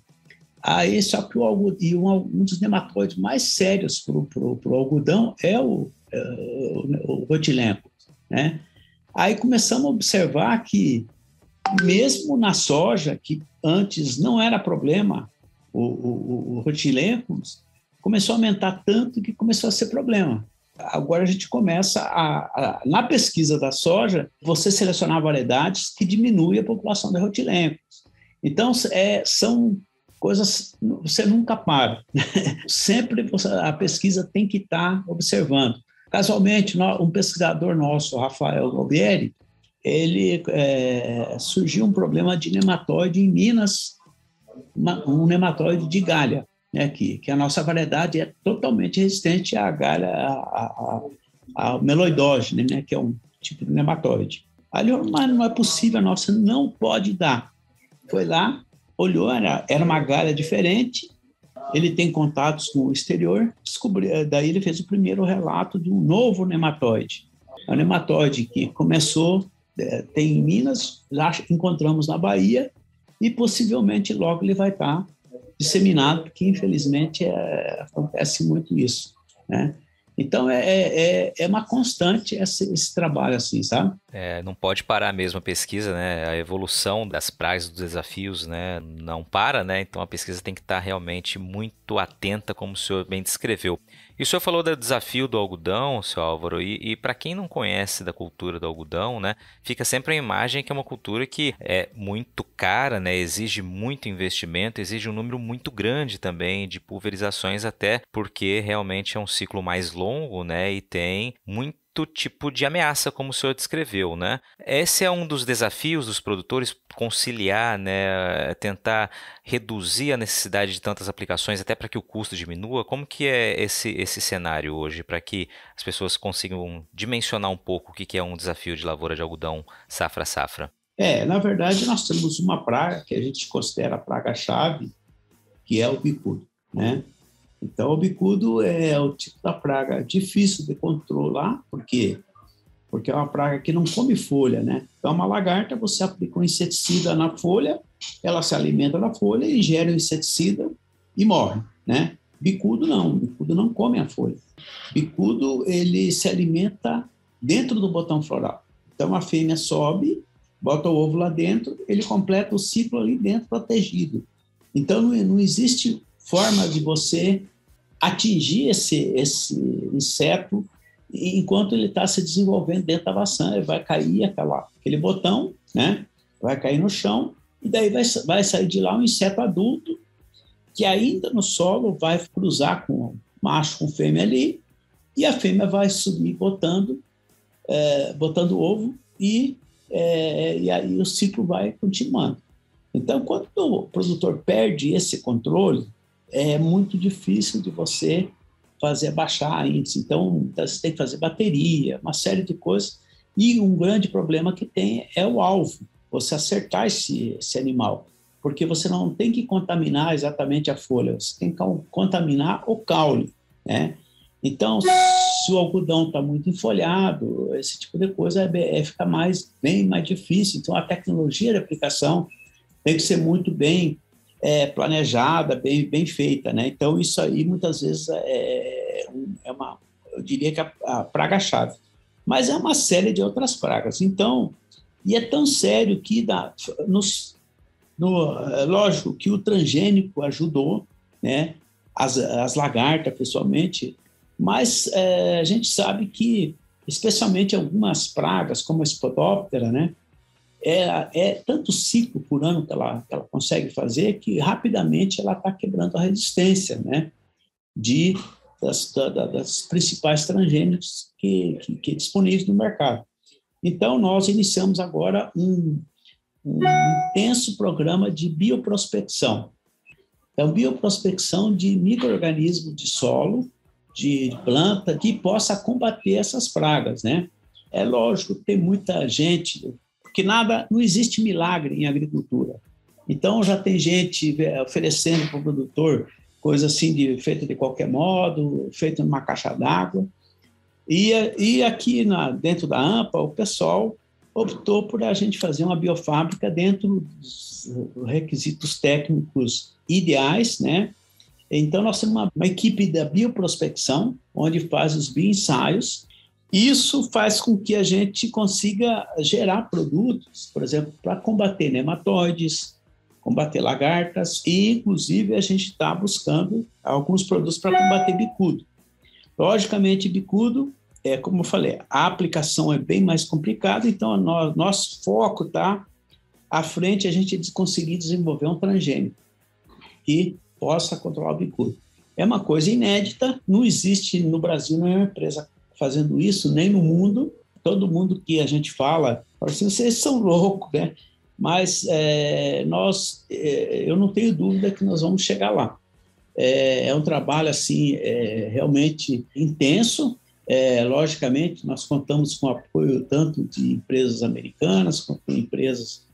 Aí, só que um dos nematóides mais sérios para o algodão é o rotilenco, né? Aí começamos a observar que Mesmo na soja, que antes não era problema, o Rhotilencos começou a aumentar tanto que começou a ser problema. Agora a gente começa na pesquisa da soja, você selecionar variedades que diminuem a população de Rhotilencos. Então, são coisas, você nunca para. Sempre a pesquisa tem que estar observando. Casualmente, um pesquisador nosso, Rafael Galbieri, surgiu um problema de nematóide em Minas, um nematóide de galha, né, que a nossa variedade é totalmente resistente à galha, a meloidógene, né, que é um tipo de nematóide. Aí ele falou, mas não é possível, nossa, não pode dar. Foi lá, olhou, era uma galha diferente, ele tem contatos com o exterior, daí ele fez o primeiro relato de um novo nematóide. É um nematóide que começou, tem em Minas, lá encontramos na Bahia, e possivelmente logo ele vai estar disseminado, porque infelizmente acontece muito isso, né? Então é uma constante esse trabalho assim, sabe? Não pode parar mesmo a pesquisa, né? A evolução das pragas, dos desafios, né? Não para, né? Então a pesquisa tem que estar realmente muito atenta, como o senhor bem descreveu. E o senhor falou do desafio do algodão, seu Álvaro, e para quem não conhece da cultura do algodão, né, fica sempre a imagem que é uma cultura que é muito cara, né, exige muito investimento, exige um número muito grande também de pulverizações, até porque realmente é um ciclo mais longo, né, e tem muito tipo de ameaça, como o senhor descreveu, né? Esse é um dos desafios dos produtores, conciliar, né, tentar reduzir a necessidade de tantas aplicações, até para que o custo diminua. Como que é esse cenário hoje, para que as pessoas consigam dimensionar um pouco o que é um desafio de lavoura de algodão safra a safra? Na verdade, nós temos uma praga que a gente considera a praga-chave, que é o bicudo, né? Então, o bicudo é o tipo da praga difícil de controlar, por quê? Porque é uma praga que não come folha, né? Então, uma lagarta, você aplica um inseticida na folha, ela se alimenta da folha, ingere o inseticida e morre, né? Bicudo não come a folha. Bicudo, ele se alimenta dentro do botão floral. Então, a fêmea sobe, bota o ovo lá dentro, ele completa o ciclo ali dentro, protegido. Então, não existe forma de você atingir esse inseto enquanto ele está se desenvolvendo dentro da maçã. Ele vai cair aquele botão, né? Vai cair no chão, e daí vai sair de lá um inseto adulto que ainda no solo vai cruzar com macho com fêmea ali, e a fêmea vai subir botando ovo, e aí o ciclo vai continuando. Então, quando o produtor perde esse controle, é muito difícil de você baixar a índice. Então, você tem que fazer bateria, uma série de coisas. E um grande problema que tem é o alvo, você acertar esse animal, porque você não tem que contaminar exatamente a folha, você tem que contaminar o caule, né? Então, se o algodão está muito enfolhado, esse tipo de coisa fica bem mais difícil. Então, a tecnologia de aplicação tem que ser muito bem planejada, bem feita, né? Então, isso aí, muitas vezes, eu diria que a praga-chave. Mas é uma série de outras pragas. Então, e é tão sério que, lógico, que o transgênico ajudou, né? As lagartas, pessoalmente, mas a gente sabe que, especialmente algumas pragas, como a Spodoptera, né? É tanto ciclo por ano que ela consegue fazer que rapidamente ela está quebrando a resistência, né, das principais transgênicos que disponíveis no mercado. Então, nós iniciamos agora um intenso programa de bioprospecção. Então, bioprospecção de micro-organismos de solo, de planta, que possa combater essas pragas, né? É lógico que tem muita gente... Porque não existe milagre em agricultura. Então, já tem gente oferecendo para o produtor coisa assim feita de qualquer modo, feita numa caixa d'água. E aqui dentro da AMPA, o pessoal optou por a gente fazer uma biofábrica dentro dos requisitos técnicos ideais, né? Então, nós temos uma equipe da bioprospecção, onde faz os bioensaios, Isso faz com que a gente consiga gerar produtos, por exemplo, para combater nematóides, combater lagartas e, inclusive, a gente está buscando alguns produtos para combater bicudo. Logicamente, bicudo, como eu falei, a aplicação é bem mais complicada, então nosso foco está à frente a gente conseguir desenvolver um transgênico que possa controlar o bicudo. É uma coisa inédita, não existe no Brasil nenhuma empresa fazendo isso, nem no mundo. Todo mundo que a gente fala assim, vocês são loucos, né? Mas eu não tenho dúvida que nós vamos chegar lá. É um trabalho assim, realmente intenso. Logicamente, nós contamos com o apoio tanto de empresas americanas quanto de empresas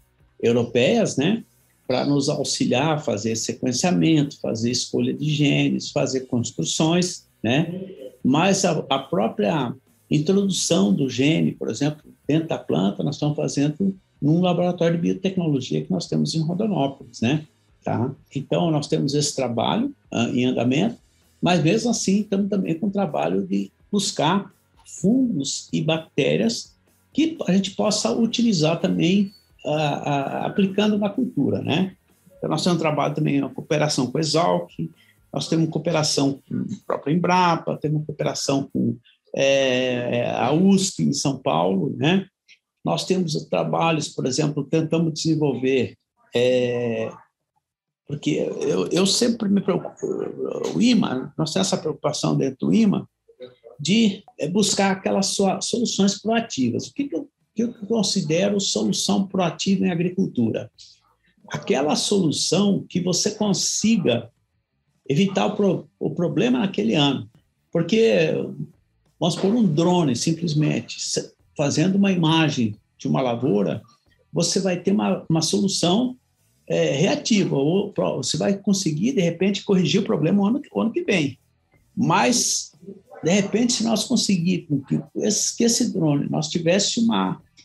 europeias, né? Para nos auxiliar a fazer sequenciamento, fazer escolha de genes, fazer construções, né? Mas a própria introdução do gene, por exemplo, dentro da planta, nós estamos fazendo num laboratório de biotecnologia que nós temos em Rondonópolis, né? Tá? Então, nós temos esse trabalho em andamento, mas mesmo assim estamos também com o trabalho de buscar fungos e bactérias que a gente possa utilizar também aplicando na cultura, né? Então, nós temos um trabalho também, uma cooperação com a Exalc, nós temos cooperação com a própria Embrapa, temos cooperação com a USP em São Paulo, né? Nós temos trabalhos, por exemplo, tentamos desenvolver, porque eu sempre me preocupo, o IMA, nós temos essa preocupação dentro do IMA de buscar aquelas soluções proativas. O que eu considero solução proativa em agricultura? Aquela solução que você consiga evitar o problema naquele ano. Porque, vamos pôr um drone, simplesmente, fazendo uma imagem de uma lavoura, você vai ter uma solução reativa, ou você vai conseguir, de repente, corrigir o problema o ano que vem. Mas, de repente, se nós conseguirmos que esse drone, nós tivesse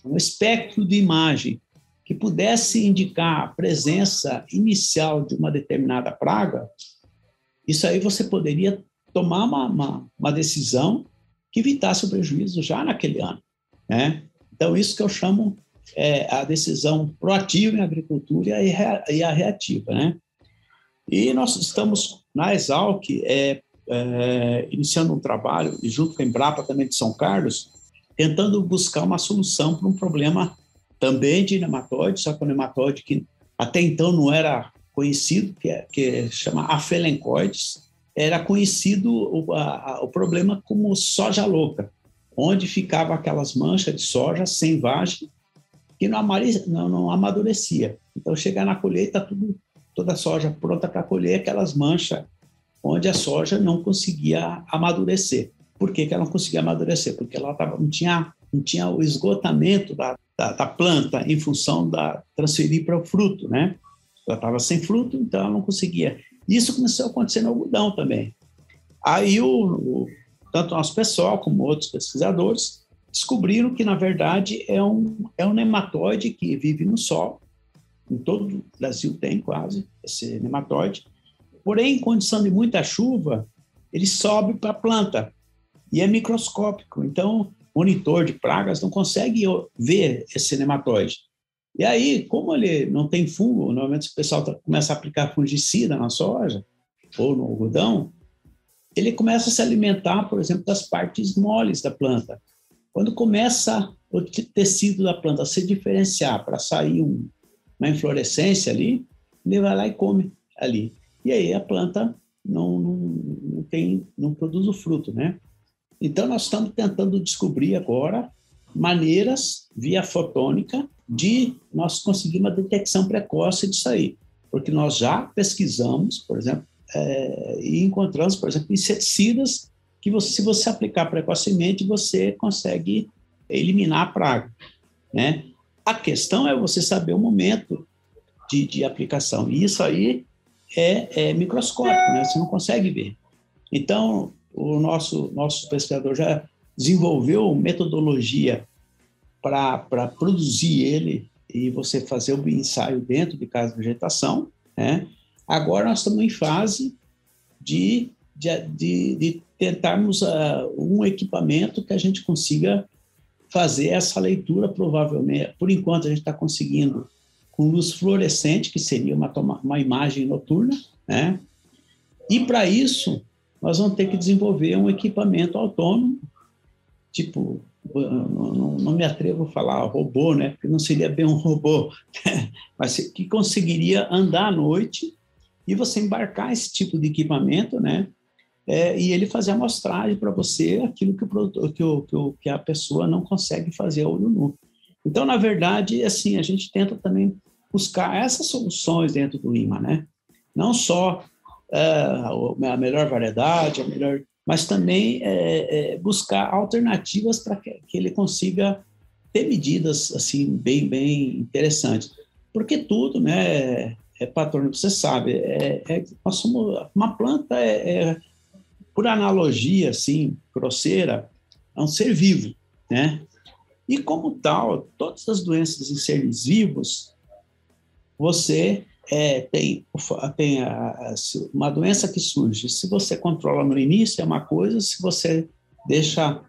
um espectro de imagem que pudesse indicar a presença inicial de uma determinada praga, isso aí você poderia tomar uma decisão que evitasse o prejuízo já naquele ano, né? Então, isso que eu chamo a decisão proativa em agricultura e a reativa, né? E nós estamos, na Exalc, iniciando um trabalho, e junto com a Embrapa também de São Carlos, tentando buscar uma solução para um problema também de nematóide, só que um nematóide que até então não era conhecido, que chama afelencoides. Era conhecido o problema como soja louca, onde ficava aquelas manchas de soja sem vagem que não amadurecia. Então, chegar na colheita, toda a soja pronta para colher, aquelas manchas onde a soja não conseguia amadurecer. Por que ela não conseguia amadurecer? Porque ela não tinha o esgotamento da planta em função da transferir para o fruto, né? Ela estava sem fruto, então ela não conseguia. Isso começou a acontecer no algodão também. Aí, tanto o nosso pessoal como outros pesquisadores descobriram que, na verdade, é um nematóide que vive no solo. Em todo o Brasil tem quase esse nematóide. Porém, em condição de muita chuva, ele sobe para a planta e é microscópico. Então, o monitor de pragas não consegue ver esse nematóide. E aí, como ele não tem fungo, normalmente o pessoal começa a aplicar fungicida na soja ou no algodão, ele começa a se alimentar, por exemplo, das partes moles da planta. Quando começa o tecido da planta a se diferenciar para sair uma inflorescência ali, ele vai lá e come ali. E aí a planta não produz o fruto, né? Então, nós estamos tentando descobrir agora maneiras, via fotônica, de nós conseguir uma detecção precoce disso aí. Porque nós já pesquisamos, por exemplo, e encontramos, por exemplo, inseticidas que, se você aplicar precocemente, você consegue eliminar a praga, né? A questão é você saber o momento de aplicação. E isso aí é microscópico, né? Você não consegue ver. Então, o nosso pesquisador já desenvolveu metodologia para produzir ele e você fazer o ensaio dentro de casa de vegetação, né? Agora nós estamos em fase de de tentarmos um equipamento que a gente consiga fazer essa leitura, provavelmente. Por enquanto, a gente está conseguindo com luz fluorescente, que seria uma imagem noturna, né? E, para isso, nós vamos ter que desenvolver um equipamento autônomo, tipo, não me atrevo a falar robô, né? Porque não seria bem um robô, mas que conseguiria andar à noite e você embarcar esse tipo de equipamento, né? E ele fazer a amostragem para você aquilo que a pessoa não consegue fazer a olho nu. Então, na verdade, assim, a gente tenta também buscar essas soluções dentro do IMA, né? Não só a melhor variedade, mas também buscar alternativas para que ele consiga ter medidas assim bem interessantes. Porque tudo, né, patrônio, você sabe, nós somos uma planta, por analogia assim grosseira, é um ser vivo, né? E como tal, todas as doenças em seres vivos, você tem uma doença que surge. Se você controla no início é uma coisa, se você deixa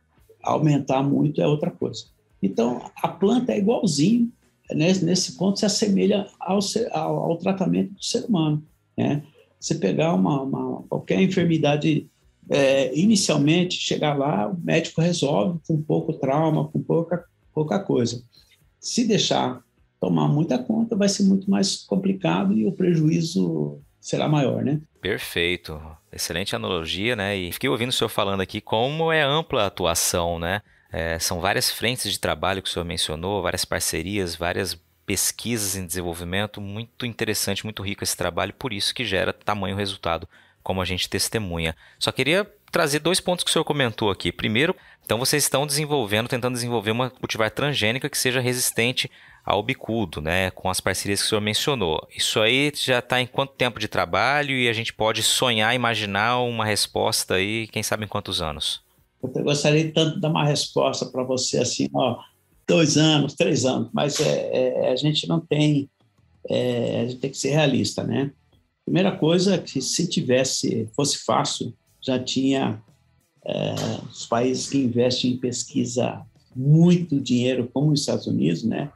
aumentar muito é outra coisa. Então, a planta é igualzinho, né? Nesse ponto se assemelha ao tratamento do ser humano, né? Você pegar qualquer enfermidade, inicialmente, chegar lá, o médico resolve com pouco trauma, com pouca coisa. Se deixar tomar muita conta, vai ser muito mais complicado e o prejuízo será maior, né? Perfeito. Excelente analogia, né? E fiquei ouvindo o senhor falando aqui como é ampla a atuação, né? São várias frentes de trabalho que o senhor mencionou, várias parcerias, várias pesquisas em desenvolvimento. Muito interessante, muito rico esse trabalho, por isso que gera tamanho resultado, como a gente testemunha. Só queria trazer 2 pontos que o senhor comentou aqui. Primeiro, então vocês estão tentando desenvolver uma cultivar transgênica que seja resistente ao bicudo, né, com as parcerias que o senhor mencionou. Isso aí já está em quanto tempo de trabalho e a gente pode sonhar, imaginar uma resposta aí, quem sabe em quantos anos? Eu gostaria tanto de dar uma resposta para você assim, 2 anos, 3 anos, mas a gente não tem, a gente tem que ser realista, né? Primeira coisa, que se fosse fácil, já tinha os países que investem em pesquisa muito dinheiro, como os Estados Unidos, né?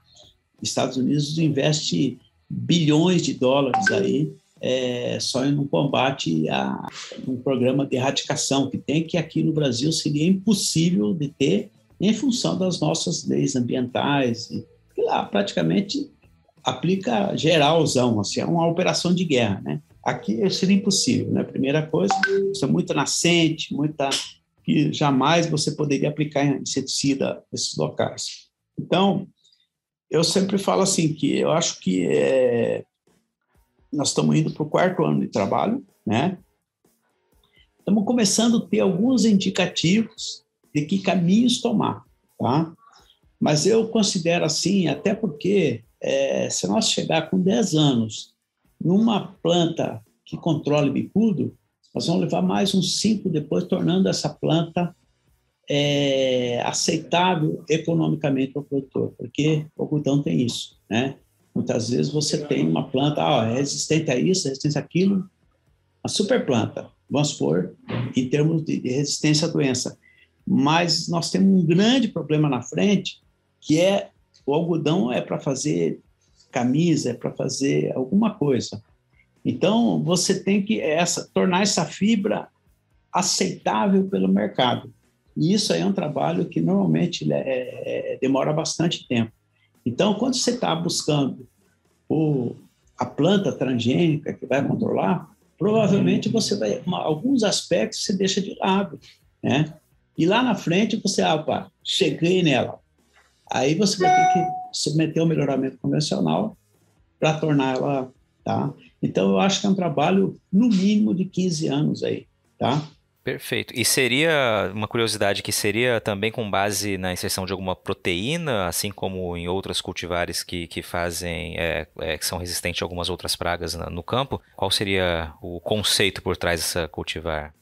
Estados Unidos investe bilhões de dólares aí só em um combate um programa de erradicação que aqui no Brasil seria impossível de ter em função das nossas leis ambientais, que lá praticamente aplica geralzão, assim, é uma operação de guerra, né? Aqui seria impossível, né? Primeira coisa, isso é muito nascente, que jamais você poderia aplicar inseticida nesses locais. Então, eu sempre falo assim, que eu acho que nós estamos indo para o 4º ano de trabalho, né? Estamos começando a ter alguns indicativos de que caminhos tomar, tá? Mas eu considero assim, até porque se nós chegar com 10 anos numa planta que controle bicudo, nós vamos levar mais uns 5 depois, tornando essa planta aceitável economicamente para o produtor, porque o algodão tem isso, né? Muitas vezes você tem uma planta resistente a isso, resistente àquilo, uma super planta, vamos supor, em termos de resistência à doença. Mas nós temos um grande problema na frente, que o algodão é para fazer camisa, é para fazer alguma coisa. Então, você tem que tornar essa fibra aceitável pelo mercado. E isso aí é um trabalho que normalmente demora bastante tempo. Então, quando você está buscando a planta transgênica que vai controlar, provavelmente você vai, alguns aspectos você deixa de lado, né? E lá na frente você, cheguei nela. Aí você vai ter que submeter ao melhoramento convencional para torná-la, tá? Então, eu acho que é um trabalho, no mínimo, de 15 anos aí, tá? Perfeito. E seria uma curiosidade que seria também com base na inserção de alguma proteína, assim como em outras cultivares que fazem, que são resistentes a algumas outras pragas no campo? Qual seria o conceito por trás dessa cultivar?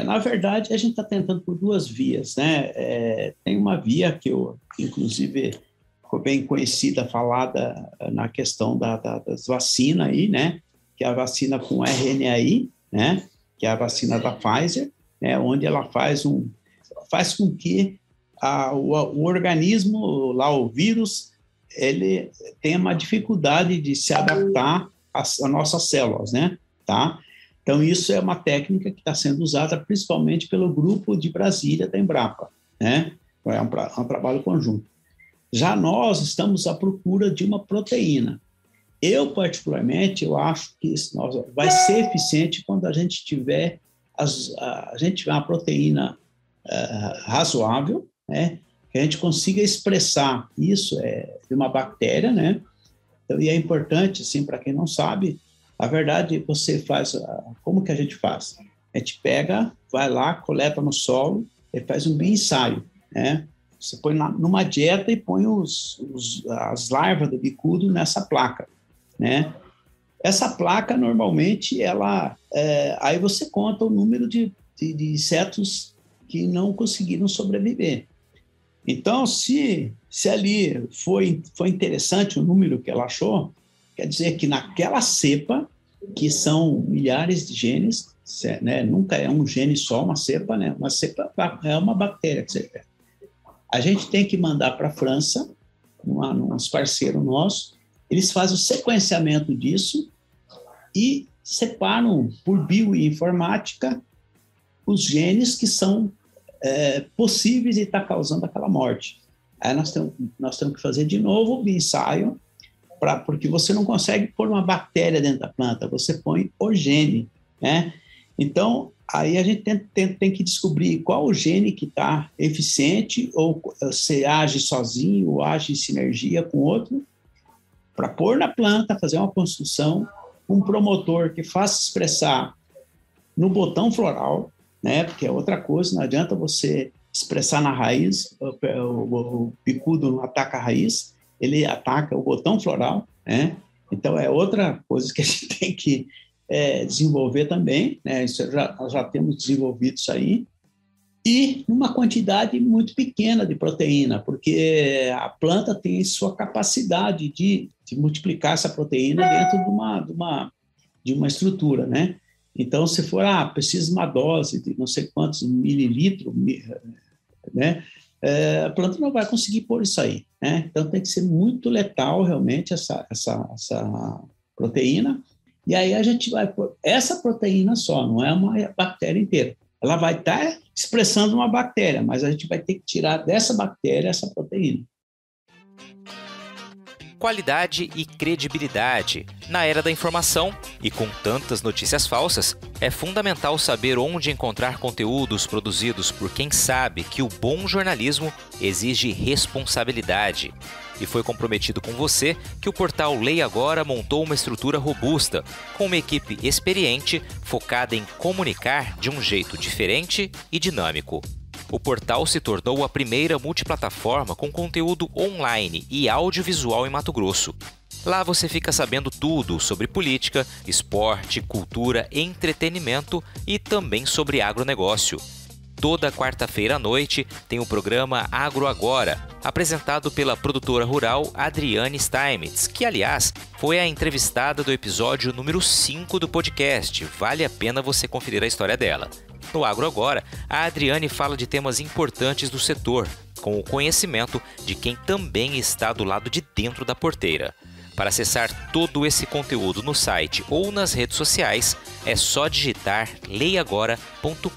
Na verdade, a gente está tentando por 2 vias, né? Tem uma via que inclusive, ficou bem conhecida, falada na questão das vacinas aí, né? Que é a vacina com RNAi, né? que é a vacina da Pfizer, né, onde ela faz com que o organismo, lá o vírus, ele tem uma dificuldade de se adaptar às nossas células, né? Tá? Então, isso é uma técnica que está sendo usada principalmente pelo grupo de Brasília da Embrapa, né? É um trabalho conjunto. Já nós estamos à procura de uma proteína. Eu, particularmente, eu acho que isso vai ser eficiente quando a gente tiver uma proteína razoável, né? Que a gente consiga expressar isso de uma bactéria, né? Então, e é importante, assim, para quem não sabe, a verdade, você faz... Como que a gente faz? A gente pega, vai lá, coleta no solo e faz um bioensaio, né? Você põe numa dieta e põe as larvas do bicudo nessa placa, né? Essa placa, normalmente, aí você conta o número de insetos que não conseguiram sobreviver. Então, se ali foi interessante o número que ela achou, quer dizer que naquela cepa, que são milhares de genes, né? Nunca é um gene só, uma cepa, né? Uma cepa é uma bactéria que você pega. A gente tem que mandar para a França, uns parceiros nossos, eles fazem o sequenciamento disso e separam por bioinformática os genes que são possíveis de estar causando aquela morte. Aí nós temos que fazer de novo o ensaio, porque você não consegue pôr uma bactéria dentro da planta, você põe o gene, né? Então, aí a gente tem que descobrir qual o gene que está eficiente, ou se age sozinho, ou age em sinergia com outro, para pôr na planta, fazer uma construção, um promotor que faça expressar no botão floral, né? Porque é outra coisa, não adianta você expressar na raiz, o bicudo não ataca a raiz, ele ataca o botão floral, né? Então, é outra coisa que a gente tem que desenvolver também, né? Nós já temos desenvolvido isso aí, e numa quantidade muito pequena de proteína, porque a planta tem sua capacidade de multiplicar essa proteína dentro de uma estrutura, né? Então, se for, precisa de uma dose de não sei quantos mililitros, né? A planta não vai conseguir pôr isso aí, né? Então, tem que ser muito letal, realmente, essa proteína. E aí a gente vai pôr essa proteína só, não é uma bactéria inteira. Ela vai estar expressando uma bactéria, mas a gente vai ter que tirar dessa bactéria essa proteína. Qualidade e credibilidade. Na era da informação e com tantas notícias falsas, é fundamental saber onde encontrar conteúdos produzidos por quem sabe que o bom jornalismo exige responsabilidade. E foi comprometido com você que o portal Leia Agora montou uma estrutura robusta, com uma equipe experiente focada em comunicar de um jeito diferente e dinâmico. O portal se tornou a primeira multiplataforma com conteúdo online e audiovisual em Mato Grosso. Lá você fica sabendo tudo sobre política, esporte, cultura, entretenimento e também sobre agronegócio. Toda quarta-feira à noite tem o programa Agro Agora, apresentado pela produtora rural Adriane Steinmetz, que, aliás, foi a entrevistada do episódio número 5 do podcast. Vale a pena você conferir a história dela. No Agro Agora, a Adriane fala de temas importantes do setor, com o conhecimento de quem também está do lado de dentro da porteira. Para acessar todo esse conteúdo no site ou nas redes sociais, é só digitar leiagora.com.br.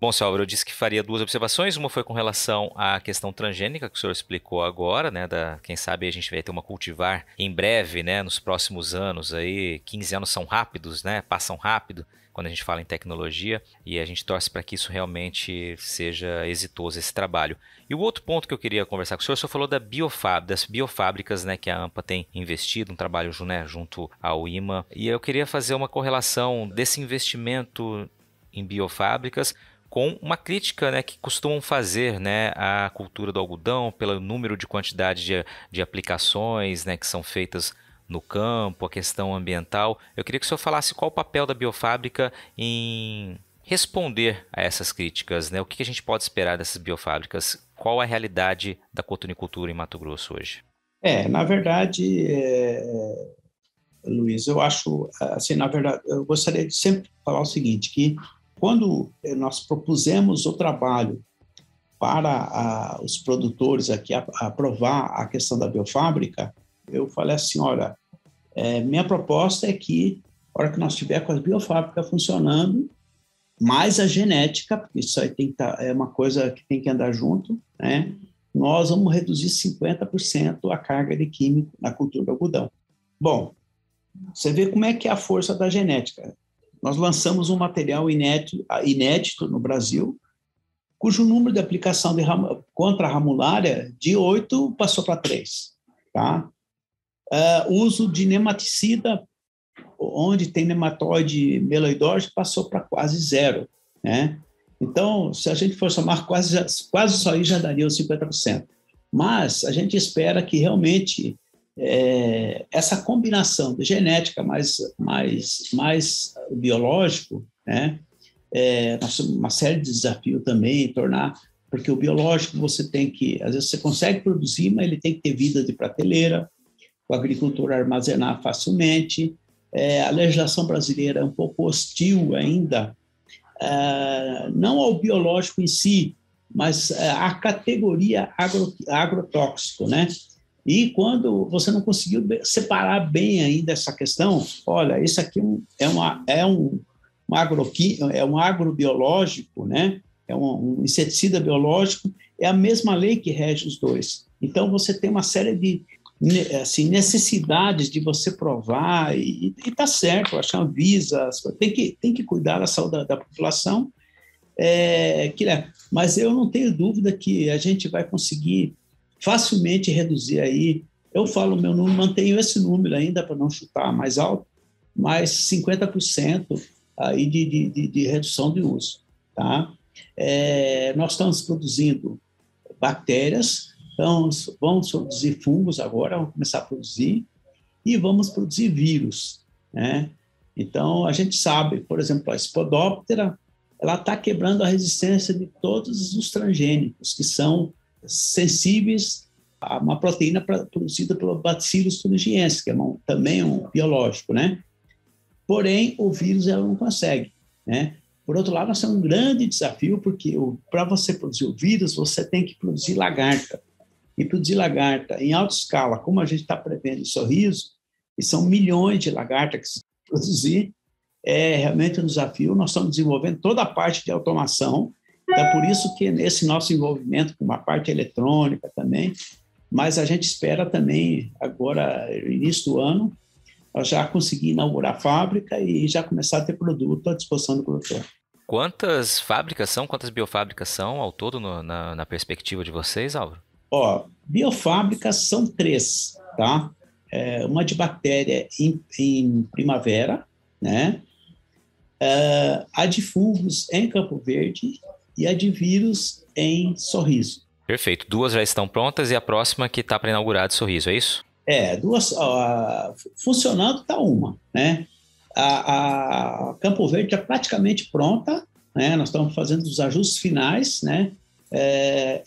Bom, senhor Álvaro, eu disse que faria 2 observações. Uma foi com relação à questão transgênica, que o senhor explicou agora, né? Quem sabe a gente vai ter uma cultivar em breve, né? Nos próximos anos aí, 15 anos são rápidos, né? Passam rápido quando a gente fala em tecnologia, e a gente torce para que isso realmente seja exitoso, esse trabalho. E o outro ponto que eu queria conversar com o senhor falou das biofábricas, né, que a AMPA tem investido, um trabalho, né, junto ao IMA, e eu queria fazer uma correlação desse investimento em biofábricas com uma crítica, né, que costumam fazer, né, à cultura do algodão pelo número de quantidade de aplicações, né, que são feitas no campo, a questão ambiental. Eu queria que o senhor falasse qual o papel da biofábrica em responder a essas críticas, né? O que a gente pode esperar dessas biofábricas? Qual a realidade da cotonicultura em Mato Grosso hoje? Na verdade, Luiz, eu acho, assim, na verdade, eu gostaria de sempre falar o seguinte, que quando nós propusemos o trabalho para os produtores aqui aprovar a questão da biofábrica, eu falei assim, olha, minha proposta é que, na hora que nós tiver com a biofábrica funcionando, mais a genética, porque isso aí é uma coisa que tem que andar junto, né? Nós vamos reduzir 50% a carga de químico na cultura do algodão. Bom, você vê como é que é a força da genética. Nós lançamos um material inédito no Brasil, cujo número de aplicação contra a ramulária de 8 passou para 3. Tá? Uso de nematicida, onde tem nematóide meloidóide, passou para quase 0. Né? Então, se a gente for somar quase só aí já daria os 50%. Mas a gente espera que realmente essa combinação de genética mais biológico, né? Uma série de desafios também, porque o biológico você tem que, às vezes você consegue produzir, mas ele tem que ter vida de prateleira, o agricultor armazenar facilmente. A legislação brasileira é um pouco hostil ainda, não ao biológico em si, mas à categoria agrotóxico, né? E quando você não conseguiu separar bem ainda essa questão, olha, isso aqui é um agrobiológico, né? É um inseticida biológico, é a mesma lei que rege os dois. Então, você tem uma série de necessidades de você provar, e está certo, acho que a Anvisa tem que cuidar da saúde da população, mas eu não tenho dúvida que a gente vai conseguir facilmente reduzir aí, eu falo meu número, mantenho esse número ainda para não chutar mais alto, mas 50% aí de redução de uso. Tá? Nós estamos produzindo bactérias, então vamos produzir fungos agora, vamos começar a produzir, e vamos produzir vírus. Né? Então, a gente sabe, por exemplo, a Spodoptera, ela está quebrando a resistência de todos os transgênicos, que são sensíveis a uma proteína produzida pelo Bacillus thuringiensis, que também um biológico, né? Porém, o vírus ela não consegue, né? Por outro lado, nós temos um grande desafio, porque para você produzir o vírus, você tem que produzir lagarta. E produzir lagarta em alta escala, como a gente está prevendo em Sorriso, e são milhões de lagartas que se produzir, é realmente um desafio. Nós estamos desenvolvendo toda a parte de automação, é por isso que nesse nosso envolvimento com uma parte eletrônica também, mas a gente espera também, agora, no início do ano, já conseguir inaugurar a fábrica e já começar a ter produto à disposição do produtor. Quantas biofábricas são ao todo na perspectiva de vocês, Álvaro? Biofábricas são 3, tá? Uma de bactéria em primavera, né? A de fungos em Campo Verde e a de vírus em Sorriso. Perfeito. 2 já estão prontas e a próxima que está para inaugurar de Sorriso, é isso? 2. Funcionando está uma, né? A Campo Verde é praticamente pronta, né? Nós estamos fazendo os ajustes finais, né?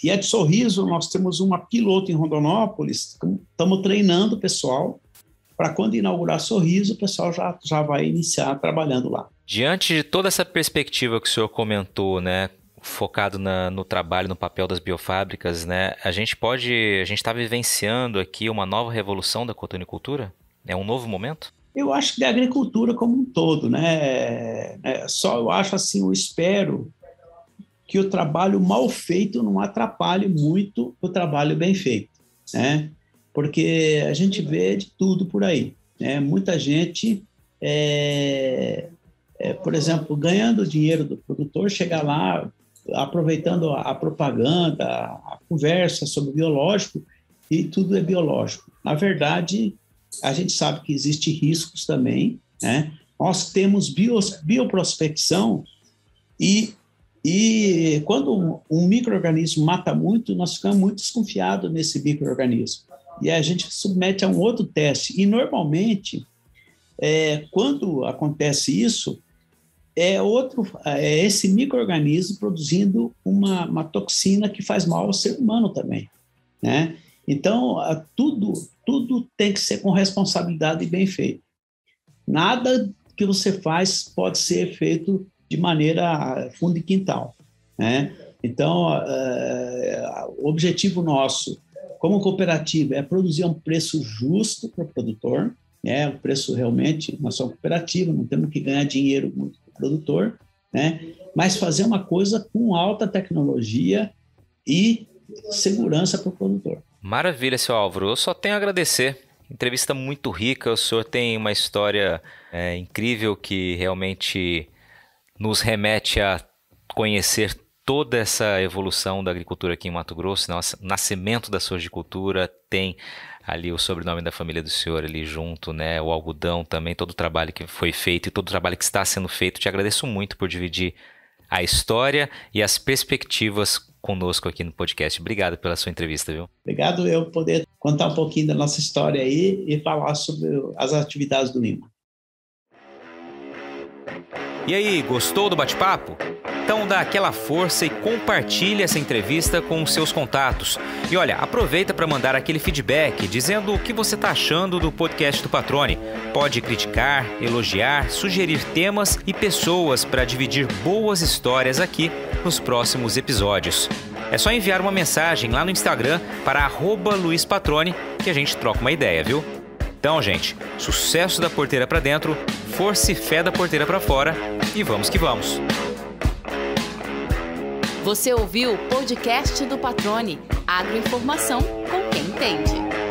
E a de Sorriso, nós temos uma piloto em Rondonópolis, estamos treinando o pessoal para quando inaugurar Sorriso, o pessoal já vai iniciar trabalhando lá. Diante de toda essa perspectiva que o senhor comentou, né, focado no trabalho, no papel das biofábricas, né, a gente está vivenciando aqui uma nova revolução da cotonicultura? É um novo momento? Eu acho que da agricultura como um todo, né? Só eu acho assim, eu espero que o trabalho mal feito não atrapalhe muito o trabalho bem feito, né? Porque a gente vê de tudo por aí, né? Muita gente, por exemplo, ganhando dinheiro do produtor, chega lá aproveitando a propaganda, a conversa sobre biológico, e tudo é biológico. Na verdade, a gente sabe que existem riscos também, né? Nós temos bioprospecção e quando um micro-organismo mata muito, nós ficamos muito desconfiados nesse micro-organismo. E a gente submete a um outro teste. E, normalmente, quando acontece isso, é esse micro-organismo produzindo uma toxina que faz mal ao ser humano também, né? Então, tudo tem que ser com responsabilidade e bem feito. Nada que você faz pode ser feito de maneira fundo de quintal, né? Então, o objetivo nosso, como cooperativa, é produzir um preço justo para o produtor, né? O preço realmente, nós somos cooperativa, não temos que ganhar dinheiro muito para o produtor, né? Mas fazer uma coisa com alta tecnologia e segurança para o produtor. Maravilha, seu Álvaro. Eu só tenho a agradecer. Entrevista muito rica. O senhor tem uma história incrível que realmente nos remete a conhecer toda essa evolução da agricultura aqui em Mato Grosso. Nosso nascimento da sojicultura, tem ali o sobrenome da família do senhor ali junto, né? O algodão também, todo o trabalho que foi feito e todo o trabalho que está sendo feito. Te agradeço muito por dividir a história e as perspectivas conosco aqui no podcast. Obrigado pela sua entrevista, viu? Obrigado eu poder contar um pouquinho da nossa história aí e falar sobre as atividades do Lima. E aí, gostou do bate-papo? Então dá aquela força e compartilha essa entrevista com os seus contatos. E olha, aproveita para mandar aquele feedback dizendo o que você está achando do podcast do Patrone. Pode criticar, elogiar, sugerir temas e pessoas para dividir boas histórias aqui nos próximos episódios. É só enviar uma mensagem lá no Instagram para @LuizPatrone que a gente troca uma ideia, viu? Então, gente, sucesso da porteira para dentro, força e fé da porteira para fora e vamos que vamos! Você ouviu o podcast do Patrone, agroinformação com quem entende.